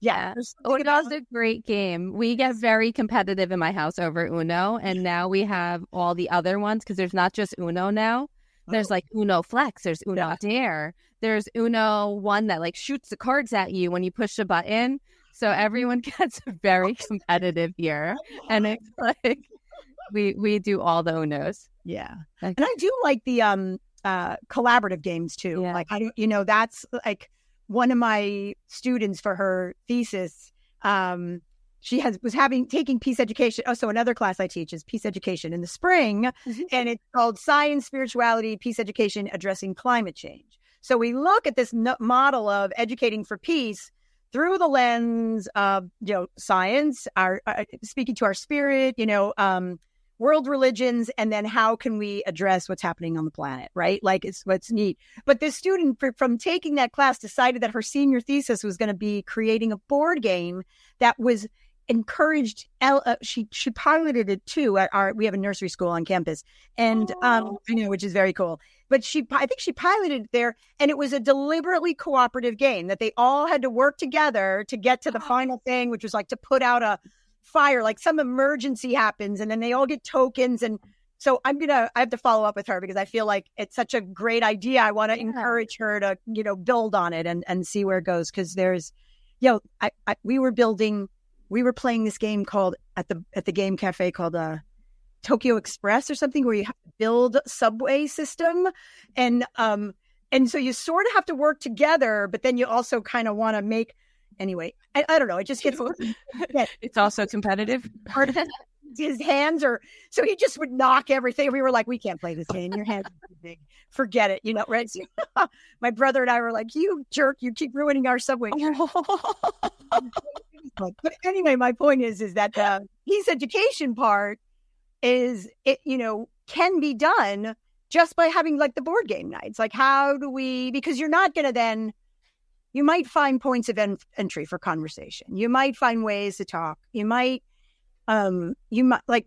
Uno's a great game. We get very competitive in my house over Uno, and now we have all the other ones because there's not just Uno now. There's like Uno Flex, there's Uno Dare, there's Uno one that like shoots the cards at you when you push the button. So everyone gets very competitive here, and it's like we do all the Unos. Yeah, and I do like the collaborative games too. Yeah. Like that's like one of my students for her thesis. She was taking peace education. Oh, so another class I teach is peace education in the spring, and it's called Science, Spirituality, Peace Education, Addressing Climate Change. So we look at this model of educating for peace through the lens of science, our speaking to our spirit, world religions, and then how can we address what's happening on the planet, right? Like it's what's neat. But this student from taking that class decided that her senior thesis was going to be creating a board game that was encouraged. She piloted it too at we have a nursery school on campus, and which is very cool. But I think she piloted it there, and it was a deliberately cooperative game that they all had to work together to get to the final thing, which was like to put out a fire, like some emergency happens, and then they all get tokens. And so I have to follow up with her because I feel like it's such a great idea. I want to encourage her to build on it and see where it goes, because there's we were playing this game called at the game cafe called Tokyo Express or something, where you have to build a subway system, and so you sort of have to work together, but then you also kind of want to make. Anyway, I don't know. It just gets. It's also competitive. Part of his hands so he just would knock everything. We were like, we can't play this game. Your hands are too big. Forget it. Right? So, my brother and I were like, you jerk! You keep ruining our subway. But anyway, my point is that the peace education part is can be done just by having like the board game nights. Like, how do we? Because you're not going to then. You might find points of entry for conversation. You might find ways to talk. You might like,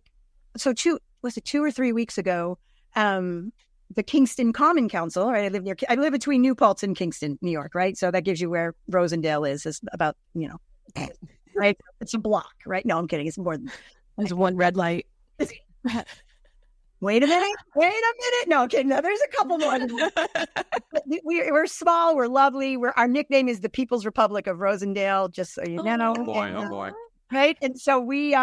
so 2 or 3 weeks ago, the Kingston Common Council, right? I live between New Paltz and Kingston, New York, right? So that gives you where Rosendale is. It's about, right? It's a block, right? No, I'm kidding. It's more than. There's one red light. Wait a minute. No, okay. No, there's a couple more. We're small. We're lovely. Our nickname is the People's Republic of Rosendale, just so you know. Oh boy. Right. And so we,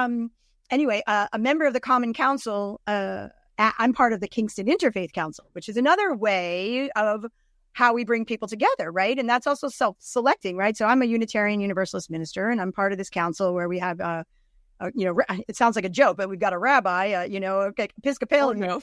anyway, a member of the Common Council, I'm part of the Kingston Interfaith Council, which is another way of how we bring people together. Right. And that's also self-selecting. Right. So I'm a Unitarian Universalist minister, and I'm part of this council where we have, it sounds like a joke, but we've got a rabbi, Episcopalian,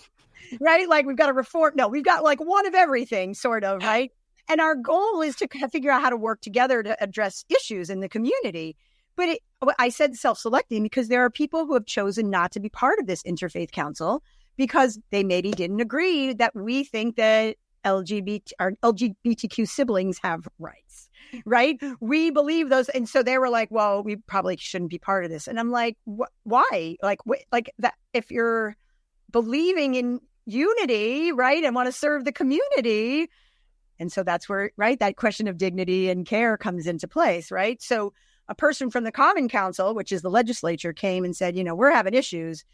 right? Like we've got a reform. No, we've got like one of everything, sort of, right? And our goal is to figure out how to work together to address issues in the community. But I said self-selecting because there are people who have chosen not to be part of this interfaith council because they maybe didn't agree that we think that our LGBTQ siblings have rights, right? We believe those. And so they were like, well, we probably shouldn't be part of this. And I'm like, why? Like that, if you're believing in unity, right, and want to serve the community. And so that's where, right, that question of dignity and care comes into place, right? So a person from the Common Council, which is the legislature, came and said, we're having issues.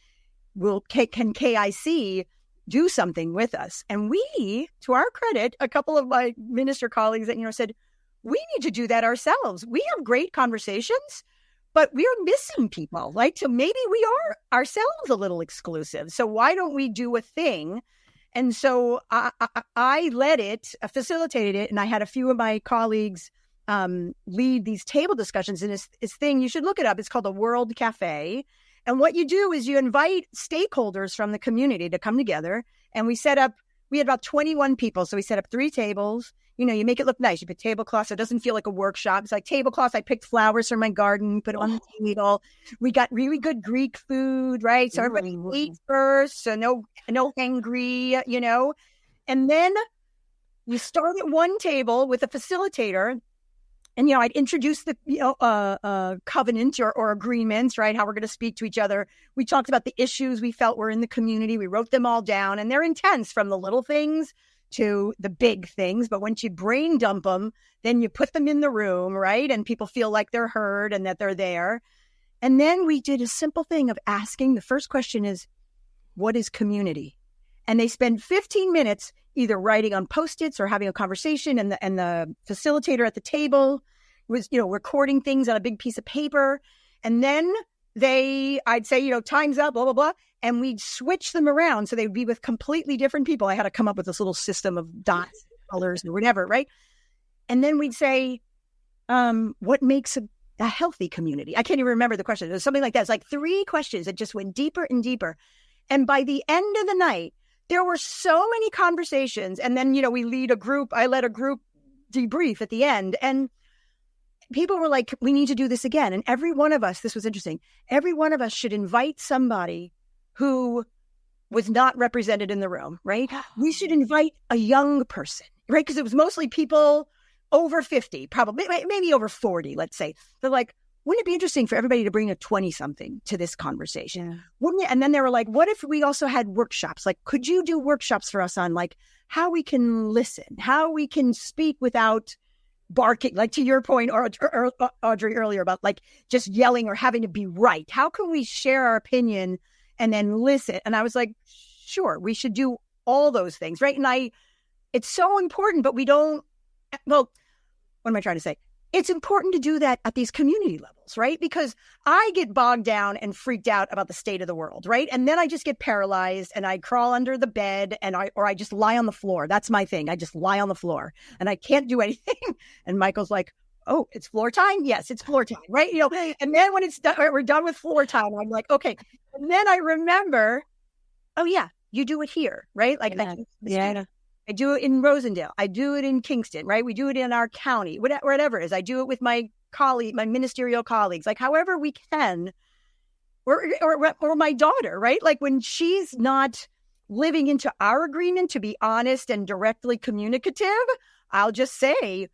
Can KIC do something with us? And we, to our credit, a couple of my minister colleagues that, said, we need to do that ourselves. We have great conversations, but we are missing people. Like, so maybe we are ourselves a little exclusive. So why don't we do a thing? And so I led it, facilitated it, and I had a few of my colleagues lead these table discussions. And this thing, you should look it up. It's called the World Cafe. And what you do is you invite stakeholders from the community to come together. And we had about 21 people. So we set up 3 tables. You make it look nice. You put tablecloths so it doesn't feel like a workshop. It's like tablecloths. I picked flowers from my garden, put it on the table. We got really good Greek food, right? So everybody ate first. So no hangry, And then you start at one table with a facilitator. And, I'd introduce the, covenant or agreements, right? How we're going to speak to each other. We talked about the issues we felt were in the community. We wrote them all down, and they're intense, from the little things to the big things. But once you brain dump them, then you put them in the room, right? And people feel like they're heard and that they're there. And then we did a simple thing of asking, the first question is, what is community? And they spend 15 minutes either writing on Post-its or having a conversation, and the facilitator at the table was, recording things on a big piece of paper. And then I'd say, time's up, blah, blah, blah. And we'd switch them around. So they would be with completely different people. I had to come up with this little system of dots, colors, or whatever, right? And then we'd say, what makes a healthy community? I can't even remember the question. It was something like that. It's like 3 questions that just went deeper and deeper. And by the end of the night, there were so many conversations. And then, we I led a group debrief at the end. And people were like, we need to do this again. And every one of us, this was interesting, every one of us should invite somebody who was not represented in the room, right? We should invite a young person, right? Because it was mostly people over 50, probably, maybe over 40, let's say. They're like, wouldn't it be interesting for everybody to bring a 20-something to this conversation? Yeah. Wouldn't it? And then they were like, what if we also had workshops? Like, could you do workshops for us on like how we can listen, how we can speak without barking, like to your point, or Audrey earlier about like just yelling or having to be right. How can we share our opinion and then listen? And I was like, sure, we should do all those things, right? And it's so important, but we don't, well, what am I trying to say? It's important to do that at these community levels, right? Because I get bogged down and freaked out about the state of the world, right? And then I just get paralyzed and I crawl under the bed or I just lie on the floor. That's my thing. I just lie on the floor and I can't do anything. And Michael's like, oh, it's floor time? Yes, it's floor time, right? And then when it's done, we're done with floor time, I'm like, okay. And then I remember, oh yeah, you do it here, right? Like, yeah. I do it in Rosendale. I do it in Kingston, right? We do it in our county, whatever it is. I do it with my ministerial colleagues, like however we can, or my daughter, right? Like when she's not living into our agreement to be honest and directly communicative, I'll just say,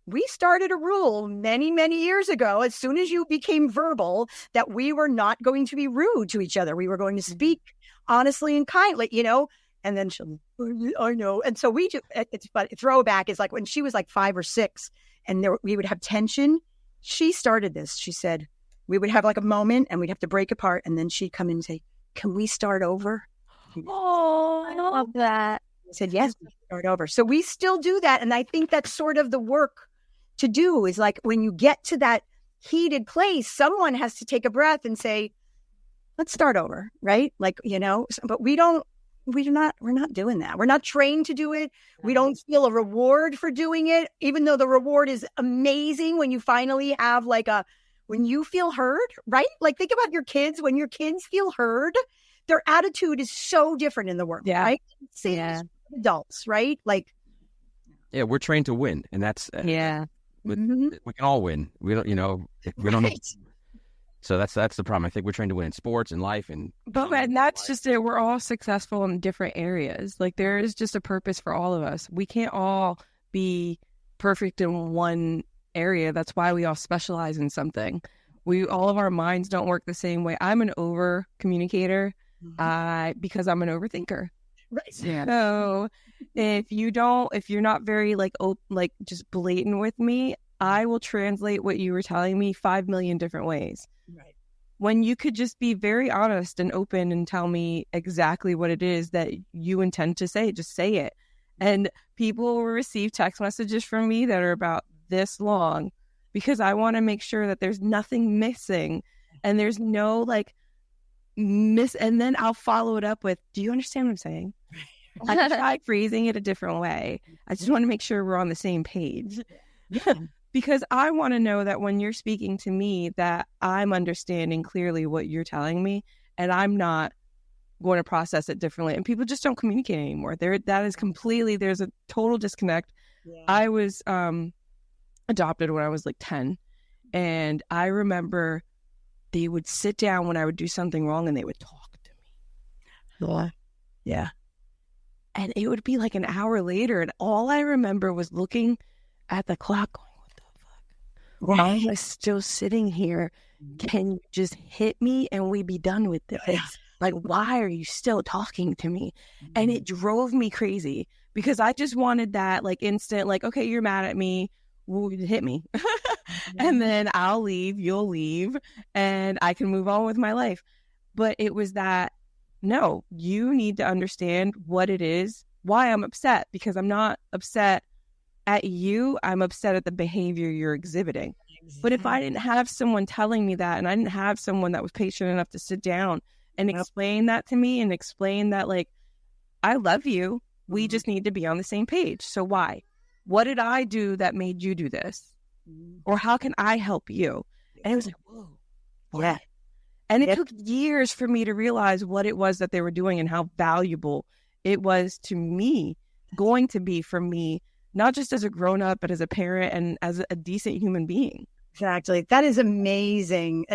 we started a rule many, many years ago, as soon as you became verbal, that we were not going to be rude to each other. We were going to speak honestly and kindly, And then she'll, I know. And so it's funny. Throwback is like when she was like 5 or 6 and we would have tension. She started this. She said, we would have like a moment and we'd have to break apart. And then she'd come in and say, can we start over? Oh, I love that. I said, yes, we start over. So we still do that. And I think that's sort of the work to do is like when you get to that heated place, someone has to take a breath and say, let's start over. Right. Like, but we're not doing that. We're not trained to do it. We don't feel a reward for doing it, even though the reward is amazing when you finally have when you feel heard, right? Like think about your kids. When your kids feel heard, their attitude is so different in the world, right? Same as adults, right? Like, yeah, we're trained to win. And that's, yeah. We can all win. We don't, we don't. Right. So that's the problem. I think we're trained to win in sports and life, and that's just it. We're all successful in different areas. Like there is just a purpose for all of us. We can't all be perfect in one area. That's why we all specialize in something. All of our minds don't work the same way. I'm an over communicator because I'm an overthinker. Right. Yeah. So if you're not very just blatant with me, I will translate what you were telling me 5 million different ways. Right. When you could just be very honest and open and tell me exactly what it is that you intend to say, just say it. And people will receive text messages from me that are about this long because I want to make sure that there's nothing missing and there's no and then I'll follow it up with, do you understand what I'm saying? I can try phrasing it a different way. I just want to make sure we're on the same page. Yeah. Because I want to know that when you're speaking to me that I'm understanding clearly what you're telling me and I'm not going to process it differently. And people just don't communicate anymore. There's a total disconnect. Yeah. I was adopted when I was 10. And I remember they would sit down when I would do something wrong and they would talk to me. Yeah. And it would be an hour later. And all I remember was looking at the clock going, what the fuck? Why am I still sitting here? Can you just hit me and we be done with this? Why are you still talking to me? And it drove me crazy because I just wanted that instant, okay, you're mad at me. Well, hit me. And then I'll leave, you'll leave, and I can move on with my life. But it was that, no, you need to understand what it is, why I'm upset, because I'm not upset at you. I'm upset at the behavior you're exhibiting. Exactly. But if I didn't have someone telling me that, and I didn't have someone that was patient enough to sit down and explain that to me and explain that, I love you. We just need to be on the same page. So why? What did I do that made you do this? Or how can I help you? And it was whoa. Yeah. And it took years for me to realize what it was that they were doing and how valuable it was to me, going to be for me, not just as a grown-up, but as a parent and as a decent human being. Exactly. That is amazing.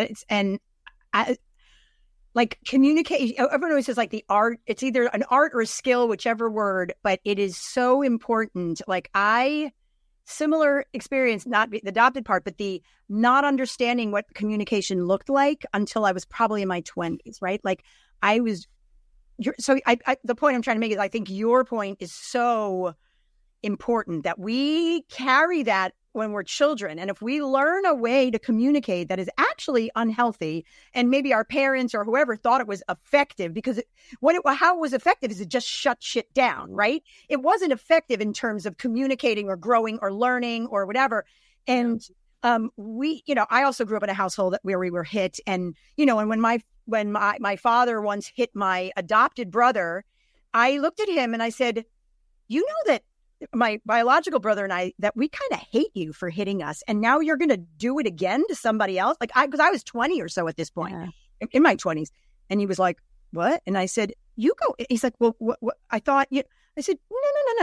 Communication, everyone always says the art, it's either an art or a skill, whichever word, but it is so important. Similar experience, not the adopted part, but the not understanding what communication looked like until I was probably in my 20s, right? The point I'm trying to make is I think your point is so important that we carry that when we're children. And if we learn a way to communicate that is actually unhealthy, and maybe our parents or whoever thought it was effective, because how it was effective is it just shut shit down, right? It wasn't effective in terms of communicating or growing or learning or whatever. And I also grew up in a household where we were hit. And, and when my father once hit my adopted brother, I looked at him and I said, you know that my biological brother and I, that we kind of hate you for hitting us. And now you're going to do it again to somebody else. Because I was 20 or so at this point, in my 20s. And he was like, what? And I said, you go. He's like, well, what? I thought you, I said,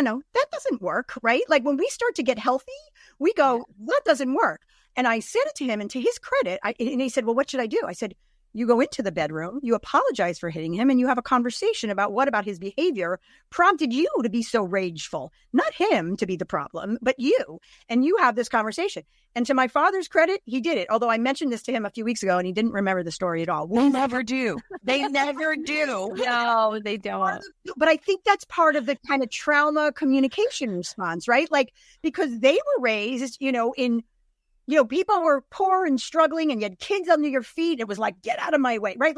no. That doesn't work. Right. When we start to get healthy, we go, that doesn't work. And I said it to him, and to his credit, and he said, well, what should I do? I said, you go into the bedroom, you apologize for hitting him, and you have a conversation about what about his behavior prompted you to be so rageful. Not him to be the problem, but you. And you have this conversation. And to my father's credit, he did it. Although I mentioned this to him a few weeks ago, and he didn't remember the story at all. They never do. They never do. No, they don't. But I think that's part of the kind of trauma communication response, right? Because they were raised, in people were poor and struggling, and you had kids under your feet. It was get out of my way, right?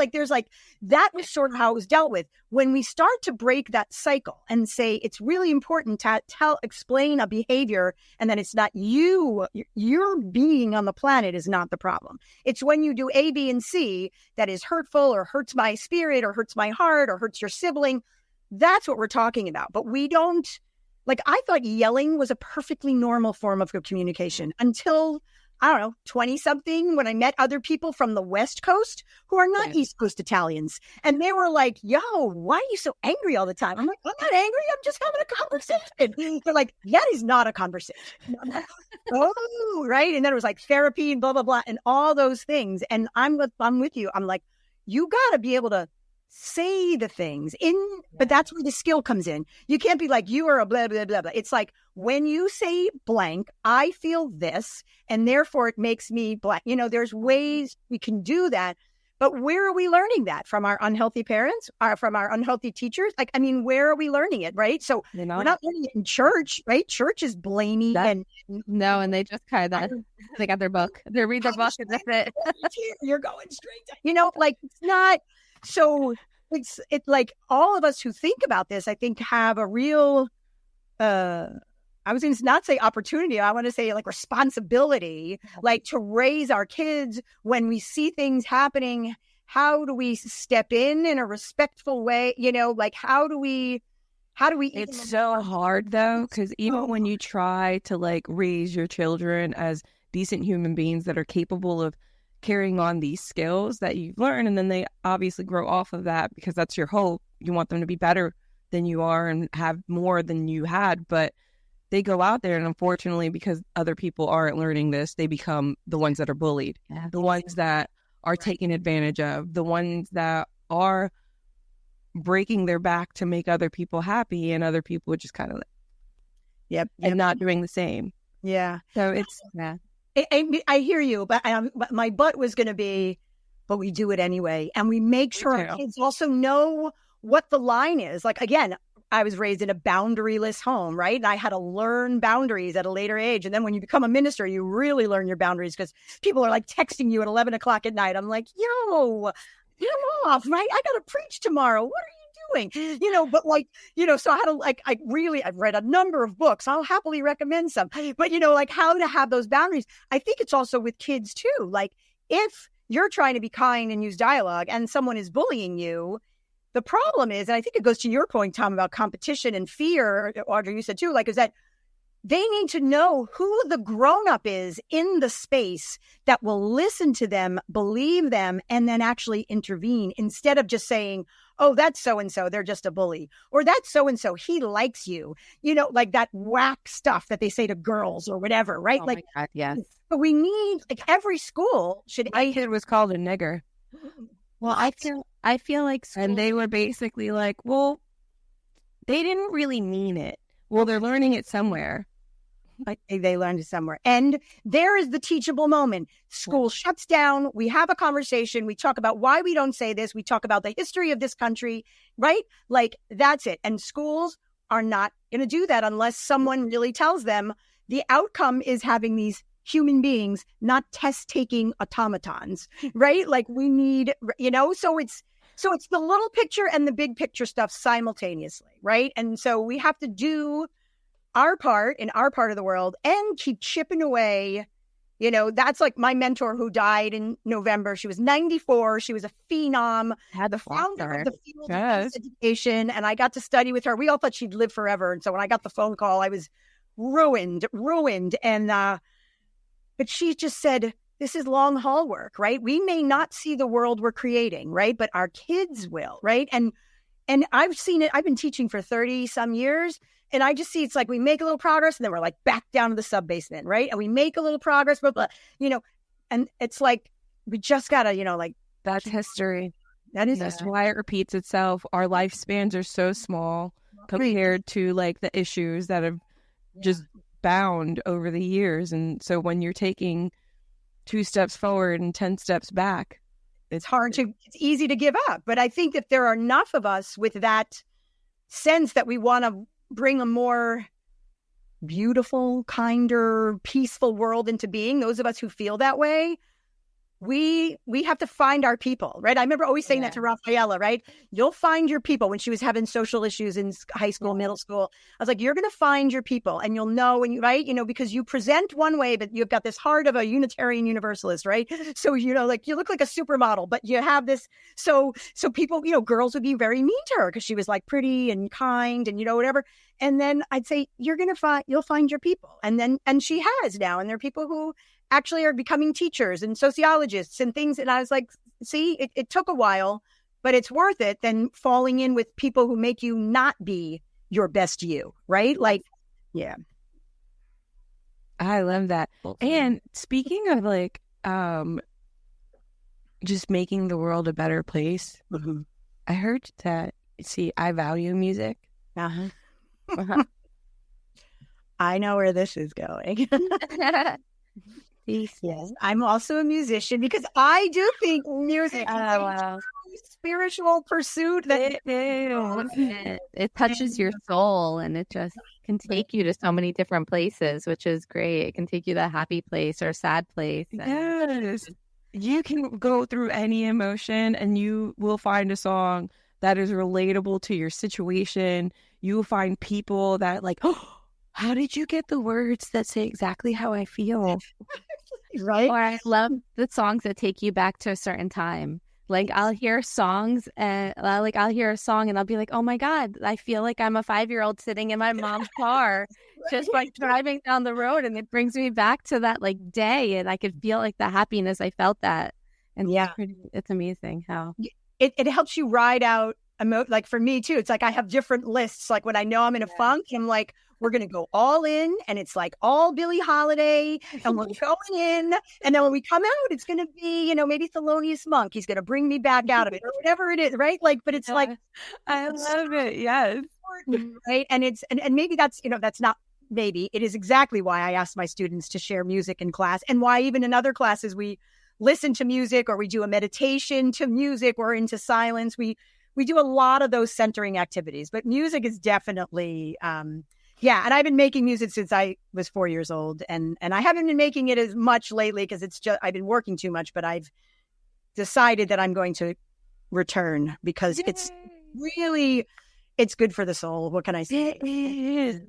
That was sort of how it was dealt with. When we start to break that cycle and say, it's really important to explain a behavior, and then it's not you, your being on the planet is not the problem. It's when you do A, B, and C that is hurtful or hurts my spirit or hurts my heart or hurts your sibling. That's what we're talking about. But we don't, I thought yelling was a perfectly normal form of communication until I don't know, 20 something, when I met other people from the West Coast who are not East Coast Italians. And they were like, yo, why are you so angry all the time? I'm like, I'm not angry. I'm just having a conversation. They're like, that is not a conversation. I'm like, oh, right. And then it was like therapy and blah, blah, blah, and all those things. And I'm with you. I'm like, you got to be able to say the things but that's where the skill comes in. You can't be like, you are a blah, blah, blah, blah. It's like, when you say blank, I feel this, and therefore it makes me blank. There's ways we can do that, but where are we learning that? From our unhealthy parents, from our unhealthy teachers? Like, I mean, where are we learning it, right? So we're not learning it in church, right? Church is blamey and they just kind of, they got their book. They read their book and that's it. You're going straight to, like, it's not. So it's like all of us who think about this, I think, have a real, I was going to not say opportunity, I want to say like responsibility, like to raise our kids when we see things happening. How do we step in a respectful way? Like how do we? It's so hard though, because even when you try to like raise your children as decent human beings that are capable of carrying on these skills that you've learned, and then they obviously grow off of that because that's your hope. You want them to be better than you are and have more than you had, but they go out there and unfortunately, because other people aren't learning this, they become the ones that are bullied, the ones that are taken advantage of, the ones that are breaking their back to make other people happy, and other people just kind of and not doing the same. So it's I hear you, but my butt was going to be, but we do it anyway. And we make sure our kids also know what the line is. Like, again, I was raised in a boundaryless home, right? And I had to learn boundaries at a later age. And then when you become a minister, you really learn your boundaries because people are like texting you at 11 o'clock at night. I'm like, yo, get off, right? I got to preach tomorrow. What are you doing? But like, so I had to I've read a number of books. I'll happily recommend some, but like how to have those boundaries. I think it's also with kids too. Like if you're trying to be kind and use dialogue and someone is bullying you, the problem is, and I think it goes to your point, Tom, about competition and fear, Audrey, you said too, like, is that they need to know who the grown-up is in the space that will listen to them, believe them, and then actually intervene instead of just saying, oh, that's so-and-so, they're just a bully. Or that's so-and-so, he likes you. Like that whack stuff that they say to girls or whatever, right? Oh like, my God, yes. But we need, like every school should. My kid was called a nigger. Well, I feel like school... And they were basically like, well, they didn't really mean it. Well, they're learning it somewhere. They learned it somewhere. And there is the teachable moment. School shuts down. We have a conversation. We talk about why we don't say this. We talk about the history of this country, right? Like, that's it. And schools are not going to do that unless someone really tells them the outcome is having these human beings, not test-taking automatons, right? Like we need, so it's the little picture and the big picture stuff simultaneously, right? And so we have to do our part in our part of the world and keep chipping away. That's like my mentor who died in November. She was 94. She was a phenom, had the founder of the field of education. And I got to study with her. We all thought she'd live forever. And so when I got the phone call, I was ruined. And, but she just said, this is long haul work, right? We may not see the world we're creating, right? But our kids will, right? And I've seen it. I've been teaching for 30 some years. And I just see it's like we make a little progress and then we're like back down to the sub-basement, right? And we make a little progress, but and it's like we just got to, like. That's history. That's why it repeats itself. Our lifespans are so small compared to like the issues that have just bound over the years. And so when you're taking 2 steps forward and 10 steps back, it's easy to give up. But I think that there are enough of us with that sense that we want to bring a more beautiful, kinder, peaceful world into being. Those of us who feel that way, we have to find our people, right? I remember always saying that to Rafaela, right? You'll find your people. When she was having social issues in high school, middle school, I was like, you're going to find your people and you'll know when you, right? Because you present one way, but you've got this heart of a Unitarian Universalist, right? So, like you look like a supermodel, but you have this, so people, girls would be very mean to her because she was like pretty and kind and, whatever. And then I'd say, you'll find your people. And she has now. And there are people who actually are becoming teachers and sociologists and things. And I was like, see, it took a while, but it's worth it than falling in with people who make you not be your best you, right? Like, yeah. I love that. And speaking of like, just making the world a better place, I heard that, see, I value music. I know where this is going. Yes, I'm also a musician because I do think music is a spiritual pursuit that it touches your soul, and it just can take you to so many different places, which is great. It can take you to a happy place or a sad place. Yes. You can go through any emotion and you will find a song that is relatable to your situation. You will find people that like, oh, how did you get the words that say exactly how I feel? Right? Or I love the songs that take you back to a certain time. Like I'll hear songs and I'll hear a song and I'll be like, oh my God, I feel like I'm a 5-year-old sitting in my mom's car, just like driving down the road. And it brings me back to that like day. And I could feel like the happiness I felt that. And it's amazing how it helps you ride out. Like for me too, it's like I have different lists. Like when I know I'm in a funk, I'm like, we're going to go all in, and it's like all Billie Holiday, and we're going in. And then when we come out, it's going to be, maybe Thelonious Monk. He's going to bring me back out of it, or whatever it is, right? Like, but it's like, I love it. Yes. Right. And it's, and maybe that's, that's not maybe, it is exactly why I ask my students to share music in class, and why even in other classes we listen to music, or we do a meditation to music, or into silence. We do a lot of those centering activities, but music is definitely, and I've been making music since I was 4 years old, and I haven't been making it as much lately because it's just, I've been working too much, but I've decided that I'm going to return because it's really, it's good for the soul. What can I say? It is.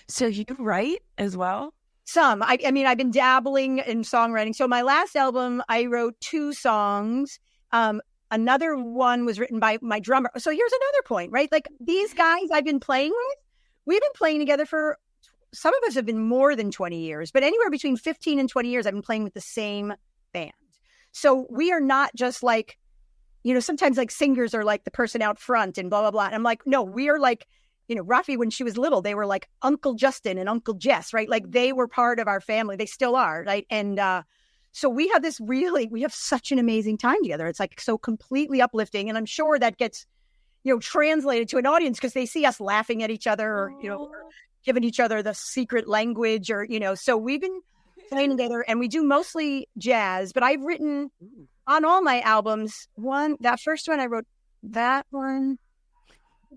So you write as well? Some. I mean, I've been dabbling in songwriting. So my last album, I wrote 2 songs. Another one was written by my drummer. So here's another point, right? Like these guys I've been playing with, we've been playing together for, some of us have been more than 20 years, but anywhere between 15 and 20 years, I've been playing with the same band. So we are not just like, sometimes like singers are like the person out front and blah, blah, blah. And I'm like, no, we are like, Rafi, when she was little, they were like Uncle Justin and Uncle Jess, right? Like they were part of our family. They still are, right? And so we have such an amazing time together. It's like so completely uplifting. And I'm sure that gets, translated to an audience because they see us laughing at each other, or, or giving each other the secret language, or, so we've been playing together, and we do mostly jazz, but I've written on all my albums, that first one, I wrote that one.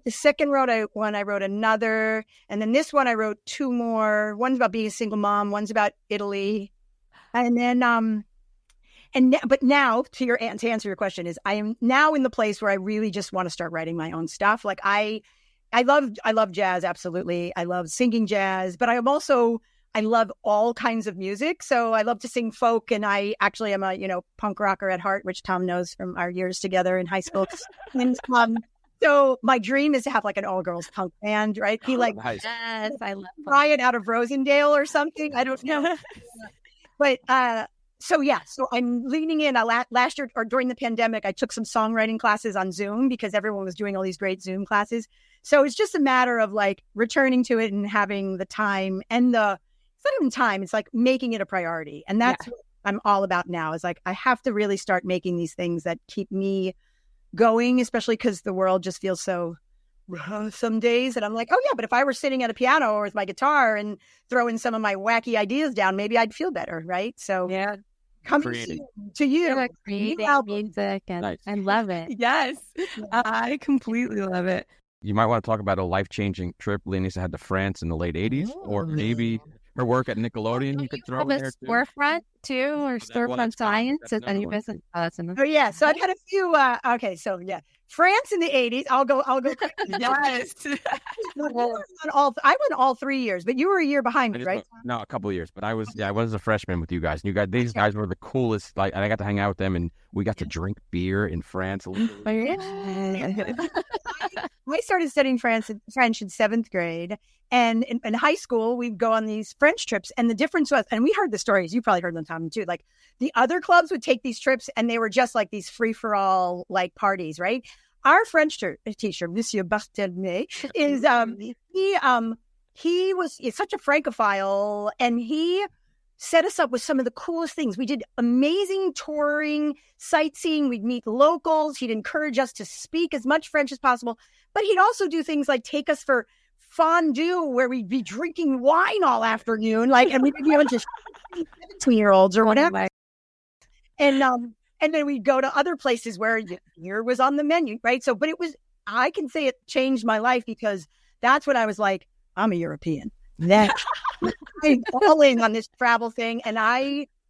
The second one, I wrote another. And then this one, I wrote 2 more. One's about being a single mom. One's about Italy. And then, but now to answer your question is, I am now in the place where I really just want to start writing my own stuff. Like I love jazz. Absolutely. I love singing jazz, but I love all kinds of music. So I love to sing folk, and I actually am a, punk rocker at heart, which Tom knows from our years together in high school. And, so my dream is to have like an all girls punk band, right? Be like, Nice. yes, I love Ryan out of Rosendale or something. I don't know. But, so I'm leaning in. Last year, or during the pandemic, I took some songwriting classes on Zoom because everyone was doing all these great Zoom classes. So it's just a matter of like returning to it and having the time and it's not even time. It's like making it a priority. And that's what I'm all about now, is like, I have to really start making these things that keep me going, especially because the world just feels so some days. And I'm like, oh yeah, but if I were sitting at a piano or with my guitar and throwing some of my wacky ideas down, maybe I'd feel better. Right. So coming to you. Creating music, and Nice. I love it. Yes. I completely love it. You might want to talk about a life-changing trip Leonisa had to France in the late 80s, or maybe her work at Nickelodeon. You could throw in there too. Storefront too, or Well, Storefront that's Science. that's Is any another one. business? Oh, that's another. Oh yeah. So I've had a few, France in the 80s. I'll go. Yes. I went all 3 years, but you were a year behind me, right? No, a couple of years, but I was a freshman with you guys. And these guys were the coolest. Like, and I got to hang out with them, and we got to drink beer in France. I started studying French in 7th grade, and in high school we'd go on these French trips. And the difference was, and we heard the stories. You probably heard them, Tom, too. Like the other clubs would take these trips, and they were just like these free for all like parties, right? Our French teacher, Monsieur Barthelme, is he's such a Francophile, and he set us up with some of the coolest things. We did amazing touring, sightseeing. We'd meet locals. He'd encourage us to speak as much French as possible, but he'd also do things like take us for fondue, where we'd be drinking wine all afternoon, like, and we'd be able to 17-year-olds or whatever. And then we'd go to other places where beer was on the menu, right? So, but I can say it changed my life, because that's when I was like, I'm a European. That I'm all in on this travel thing. And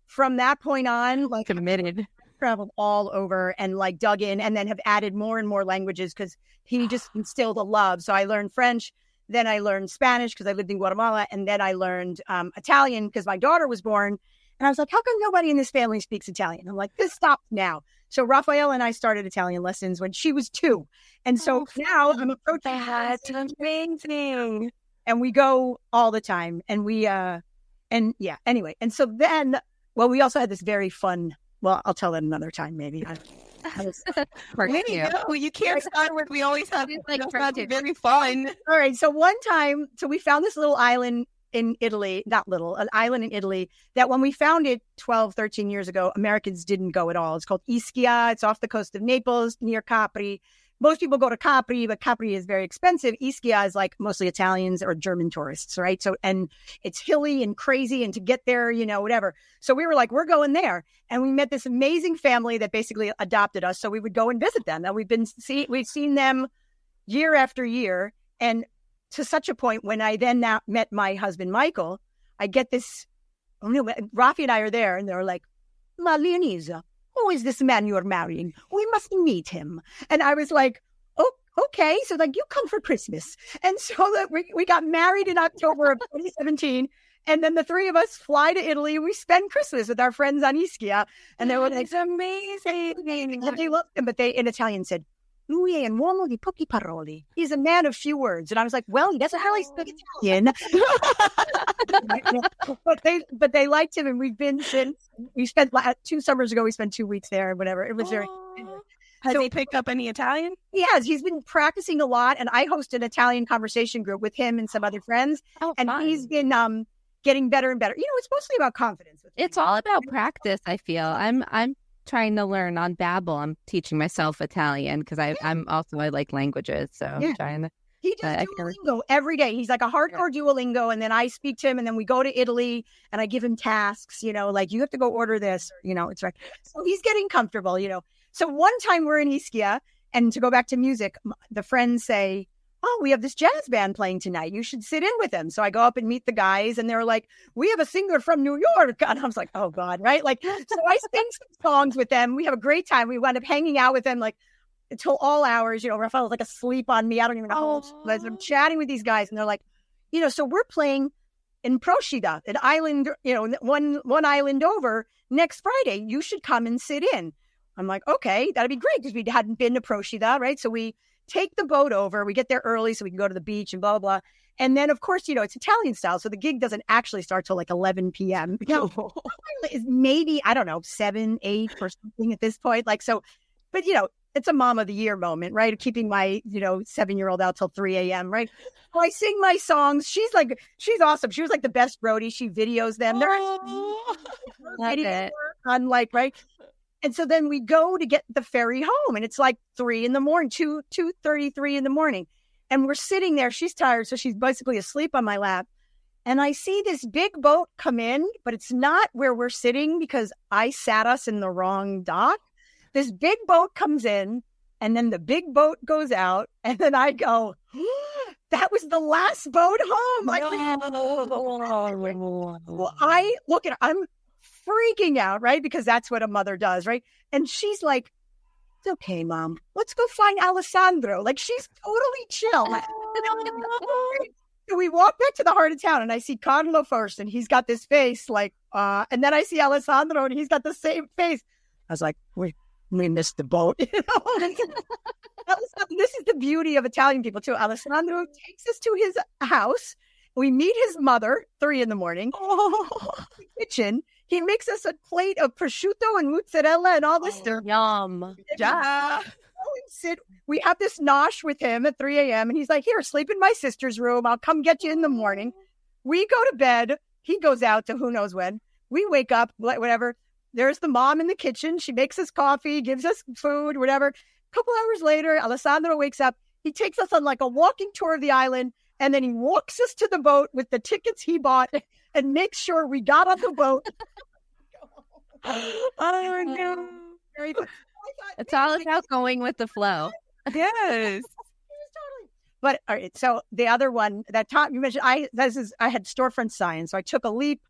from that point on, like, committed, traveled all over and like dug in, and then have added more and more languages because he just instilled a love. So I learned French, then I learned Spanish because I lived in Guatemala, and then I learned Italian because my daughter was born. And I was like, how come nobody in this family speaks Italian? I'm like, this stops now. So Raphael and I started Italian lessons when she was 2. And so now I'm approaching. That's amazing. And we go all the time. And anyway. And so then, we also had this very fun, I'll tell that another time, maybe. You can't start with, we always have like very fun. All right. So one time, we found this little island in Italy, an island in Italy that when we found it 12, 13 years ago, Americans didn't go at all. It's called Ischia. It's off the coast of Naples, near Capri. Most people go to Capri, but Capri is very expensive. Ischia is like mostly Italians or German tourists, right? So, and it's hilly and crazy, and to get there, whatever. So we were like, we're going there. And we met this amazing family that basically adopted us. So we would go and visit them. And we've seen them year after year. And to such a point, when I then met my husband, Michael, I get this, Rafi and I are there, and they're like, Ma Leonisa, who is this man you're marrying? We must meet him. And I was like, oh, okay. So like, you come for Christmas. And so we got married in October of 2017. And then the 3 of us fly to Italy. We spend Christmas with our friends on Ischia. And they were like, it's amazing. And they loved him, but they in Italian said, lui è un uomo di pochi parole. He's a man of few words. And I was like, well, he doesn't really speak Italian. but they liked him, and we've been since. We spent 2 summers ago. We spent 2 weeks there, and whatever. It was very. Has he picked up any Italian? He has. He's been practicing a lot, and I host an Italian conversation group with him and some other friends. He's been getting better and better. It's mostly about confidence. It's all about practice. I feel I'm trying to learn on Babbel. I'm teaching myself Italian because I like languages. So I'm trying to. He does Duolingo every day. He's like a hardcore Duolingo, and then I speak to him, and then we go to Italy, and I give him tasks. Like you have to go order this. It's right. So he's getting comfortable. So one time we're in Ischia, and to go back to music, the friends say, oh, we have this jazz band playing tonight. You should sit in with them. So I go up and meet the guys, and they're like, we have a singer from New York. And I was like, oh God, right? Like, so I sing some songs with them. We have a great time. We wound up hanging out with them like until all hours. Raphael was like asleep on me. I don't even know. I'm chatting with these guys, and they're like, so we're playing in Procida, an island, one island over next Friday. You should come and sit in. I'm like, okay, that'd be great, because we hadn't been to Procida, right? So we take the boat over. We get there early so we can go to the beach and blah, blah, blah. And then, of course, it's Italian style. So the gig doesn't actually start till like 11 p.m. It's maybe, I don't know, 7, 8 or something at this point. Like, so, but, it's a mom of the year moment, right? Keeping my, 7-year-old out till 3 a.m., right? So I sing my songs. She's awesome. She was like the best roadie. She videos them. They're unlike, right? And so then we go to get the ferry home, and it's like 3 in the morning, 2:33 in the morning. And we're sitting there. She's tired, so she's basically asleep on my lap. And I see this big boat come in, but it's not where we're sitting because I sat us in the wrong dock. This big boat comes in, and then the big boat goes out. And then I go, that was the last boat home. I look at her. I'm freaking out, right? Because that's what a mother does, right? And she's like, It's okay, Mom. Let's go find Alessandro. Like, she's totally chill. So we walk back to the heart of town, and I see Carlo first, and he's got this face like, and then I see Alessandro, and he's got the same face. I was like, we missed the boat. This is the beauty of Italian people too. Alessandro takes us to his house. We meet his mother, 3 a.m. In the kitchen. He makes us a plate of prosciutto and mozzarella and all this stuff. Yum. Yeah. We have this nosh with him at 3 a.m. and he's like, here, sleep in my sister's room. I'll come get you in the morning. We go to bed. He goes out to who knows when. We wake up, whatever. There's the mom in the kitchen. She makes us coffee, gives us food, whatever. A couple hours later, Alessandro wakes up. He takes us on like a walking tour of the island. And then he walks us to the boat with the tickets he bought and makes sure we got on the boat. Oh, no. It's all about going with the flow. Yes. But all right, so the other one that taught you mentioned, I had Storefront Science. So I took a leap.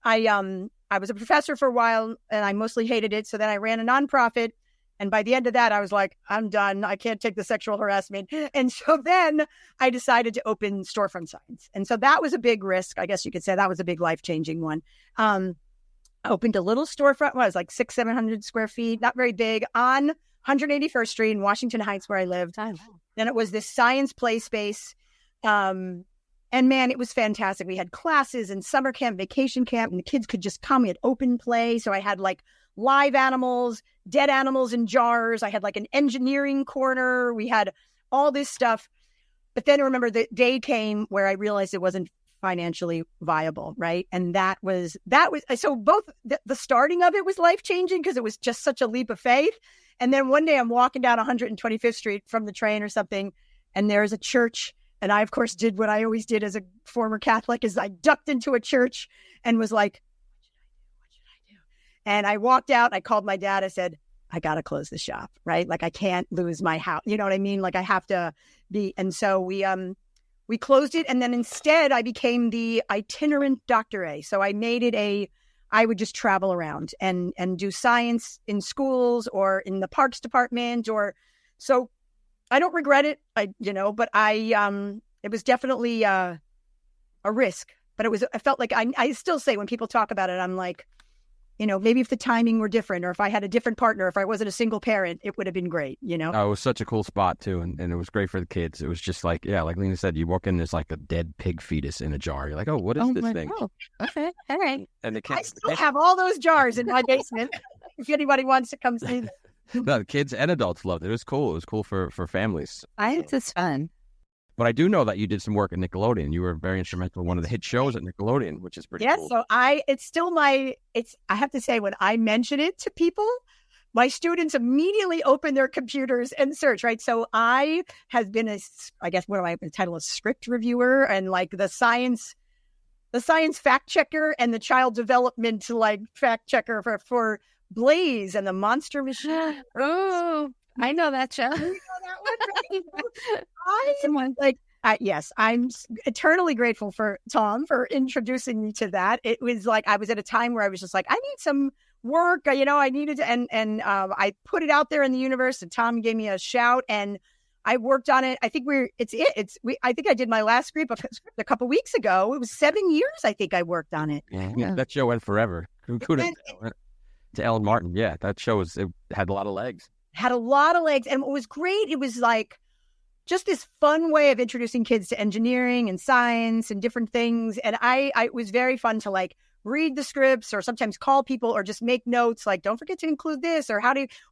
I was a professor for a while and I mostly hated it. So then I ran a nonprofit. And by the end of that, I was like, I'm done. I can't take the sexual harassment. And so then I decided to open Storefront Science. And so that was a big risk. I guess you could say that was a big life-changing one. I opened a little storefront, it was like 700 square feet, not very big, on 181st Street in Washington Heights where I lived. Then it was this science play space. And man, it was fantastic. We had classes and summer camp, vacation camp, and the kids could just come. We had open play. So I had like live animals, dead animals in jars. I had like an engineering corner. We had all this stuff. But then I remember the day came where I realized it wasn't financially viable, right? And that was so both the starting of it was life-changing because it was just such a leap of faith. And then one day I'm walking down 125th Street from the train or something, and there's a church. And I, of course, did what I always did as a former Catholic, is I ducked into a church and was like, what should I do? And I walked out, I called my dad, I said, I got to close the shop, right? Like I can't lose my house. You know what I mean? Like I have to be. And so we closed it. And then instead I became the itinerant doctorate. So I made it I would just travel around and do science in schools or in the parks department so I don't regret it. But it was definitely a risk, but I felt like I still say when people talk about it, I'm like, maybe if the timing were different or if I had a different partner, if I wasn't a single parent, it would have been great, Oh, it was such a cool spot too. And it was great for the kids. It was just like, yeah, like Lena said, you walk in, there's like a dead pig fetus in a jar. You're like, oh, what is this thing? Oh, okay. All right. And I still have all those jars in my basement if anybody wants to come see them. No, the kids and adults loved it. It was cool. It was cool for families. It's just fun. But I do know that you did some work at Nickelodeon. You were very instrumental in one of the hit shows at Nickelodeon, which is pretty cool. So I have to say, when I mention it to people, my students immediately open their computers and search, right? So I have been what am I title, a script reviewer and like the science fact checker and the child development like fact checker for Blaze and the Monster Machine. Oh, I know that show. You know that one, right? Yes, I'm eternally grateful for Tom for introducing me to that. It was like I was at a time where I was just like, I need some work. I needed to, and I put it out there in the universe. And Tom gave me a shout, and I worked on it. I think I think I did my last script a couple weeks ago. It was 7 years. I think I worked on it. Yeah. That show went forever. Who could have? To Ellen Martin. Yeah, that show it had a lot of legs. Had a lot of legs. And what was great, it was like just this fun way of introducing kids to engineering and science and different things. And it was very fun to like read the scripts or sometimes call people or just make notes like, don't forget to include this or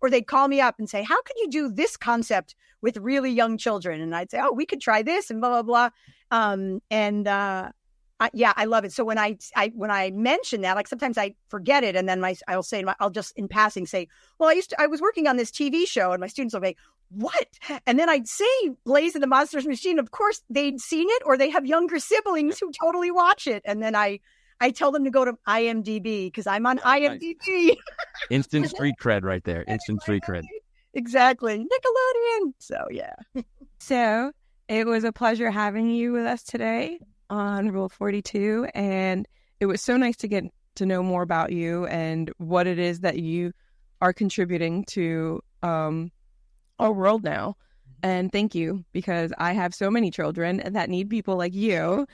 or they'd call me up and say, how could you do this concept with really young children? And I'd say, oh, we could try this and blah, blah, blah. I love it. So when I mention that, like sometimes I forget it, and then I'll say I'll just in passing say, well, I was working on this TV show, and my students will be, what? And then I'd say Blaze and the Monsters Machine. Of course, they'd seen it, or they have younger siblings who totally watch it, and then I tell them to go to IMDb because I'm on IMDb. Nice. Instant street cred right there. Instant street cred. Exactly, Nickelodeon. So yeah. So it was a pleasure having you with us today on Rule 42, and it was so nice to get to know more about you and what it is that you are contributing to our world now. And thank you, because I have so many children that need people like you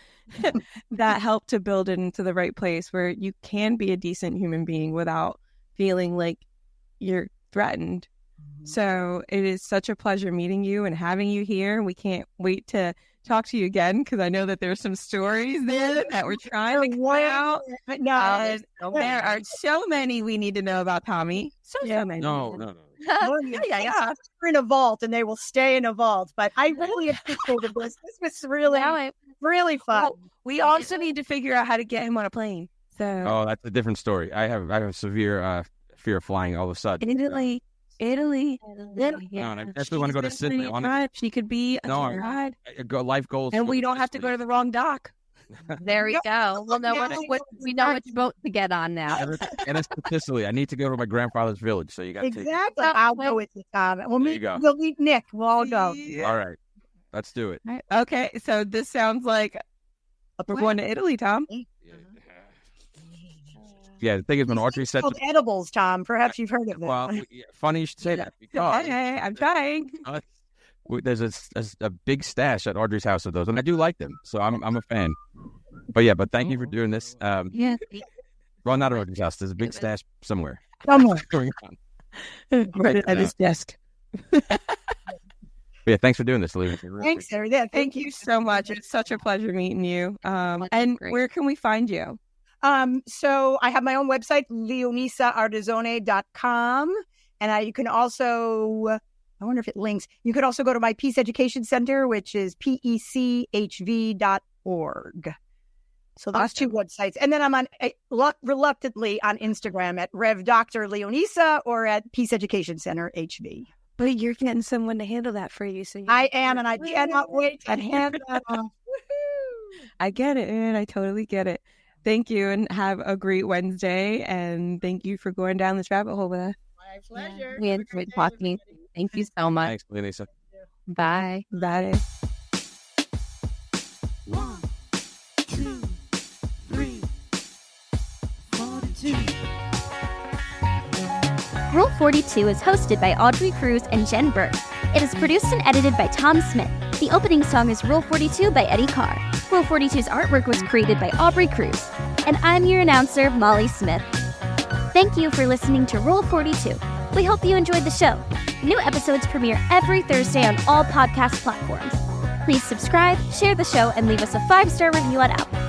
that help to build it into the right place where you can be a decent human being without feeling like you're threatened. So it is such a pleasure meeting you and having you here. We can't wait to talk to you again, because I know that there's some stories there that we're trying to come out. There are so many we need to know about Tommy. So many. No. Yeah. They're in a vault, and they will stay in a vault. But I really appreciated this. This was really fun. Well, we also need to figure out how to get him on a plane. So Oh, that's a different story. I have a severe fear of flying all of a sudden. Italy. No, and I definitely want to go to Sydney. She could be a ride. Life goals. And we don't have to go to the wrong dock. There we go. We'll know we know which boat to get on now. And it's to Sicily. I need to go to my grandfather's village, so you got to Exactly. I'll go with you, Tom. We'll meet Nick. We'll all go. All right, let's do it. Okay, so this sounds like we're going to Italy, Tom. Yeah, the thing is, when Audrey said called edibles, Tom. Perhaps you've heard of them. well, funny you should say that, because Okay, I'm trying. there's a big stash at Audrey's house of those, and I do like them, so I'm a fan. But thank you for doing this. Yeah. Well, not at Audrey's house. There's a big stash somewhere. Somewhere. Going on. Right at his desk. Yeah, thanks for doing this, Lee. Thanks, Sarah. Thank you so much. It's such a pleasure meeting you. And where can we find you? So I have my own website, leonisaardizzone.com. And you can also, I wonder if it links, you could also go to my Peace Education Center, which is pechv.org. So those two websites. And then I'm on reluctantly on Instagram at Rev Dr. Leonisa or at Peace Education Center HV. But you're getting someone to handle that for you. So I am, and I cannot wait to hand that off. I get it, and I totally get it. Thank you, and have a great Wednesday. And thank you for going down this rabbit hole with us. My pleasure. We enjoyed talking. Thank you so much. Thanks, Leonisa. Bye. Bye. 1, 2, 3, 42. Rule 42 is hosted by Audrey Cruz and Jen Burke. It is produced and edited by Tom Smith. The opening song is Rule 42 by Eddie Carr. Rule 42's artwork was created by Aubrey Cruz. And I'm your announcer, Molly Smith. Thank you for listening to Rule 42. We hope you enjoyed the show. New episodes premiere every Thursday on all podcast platforms. Please subscribe, share the show, and leave us a 5-star review on Apple.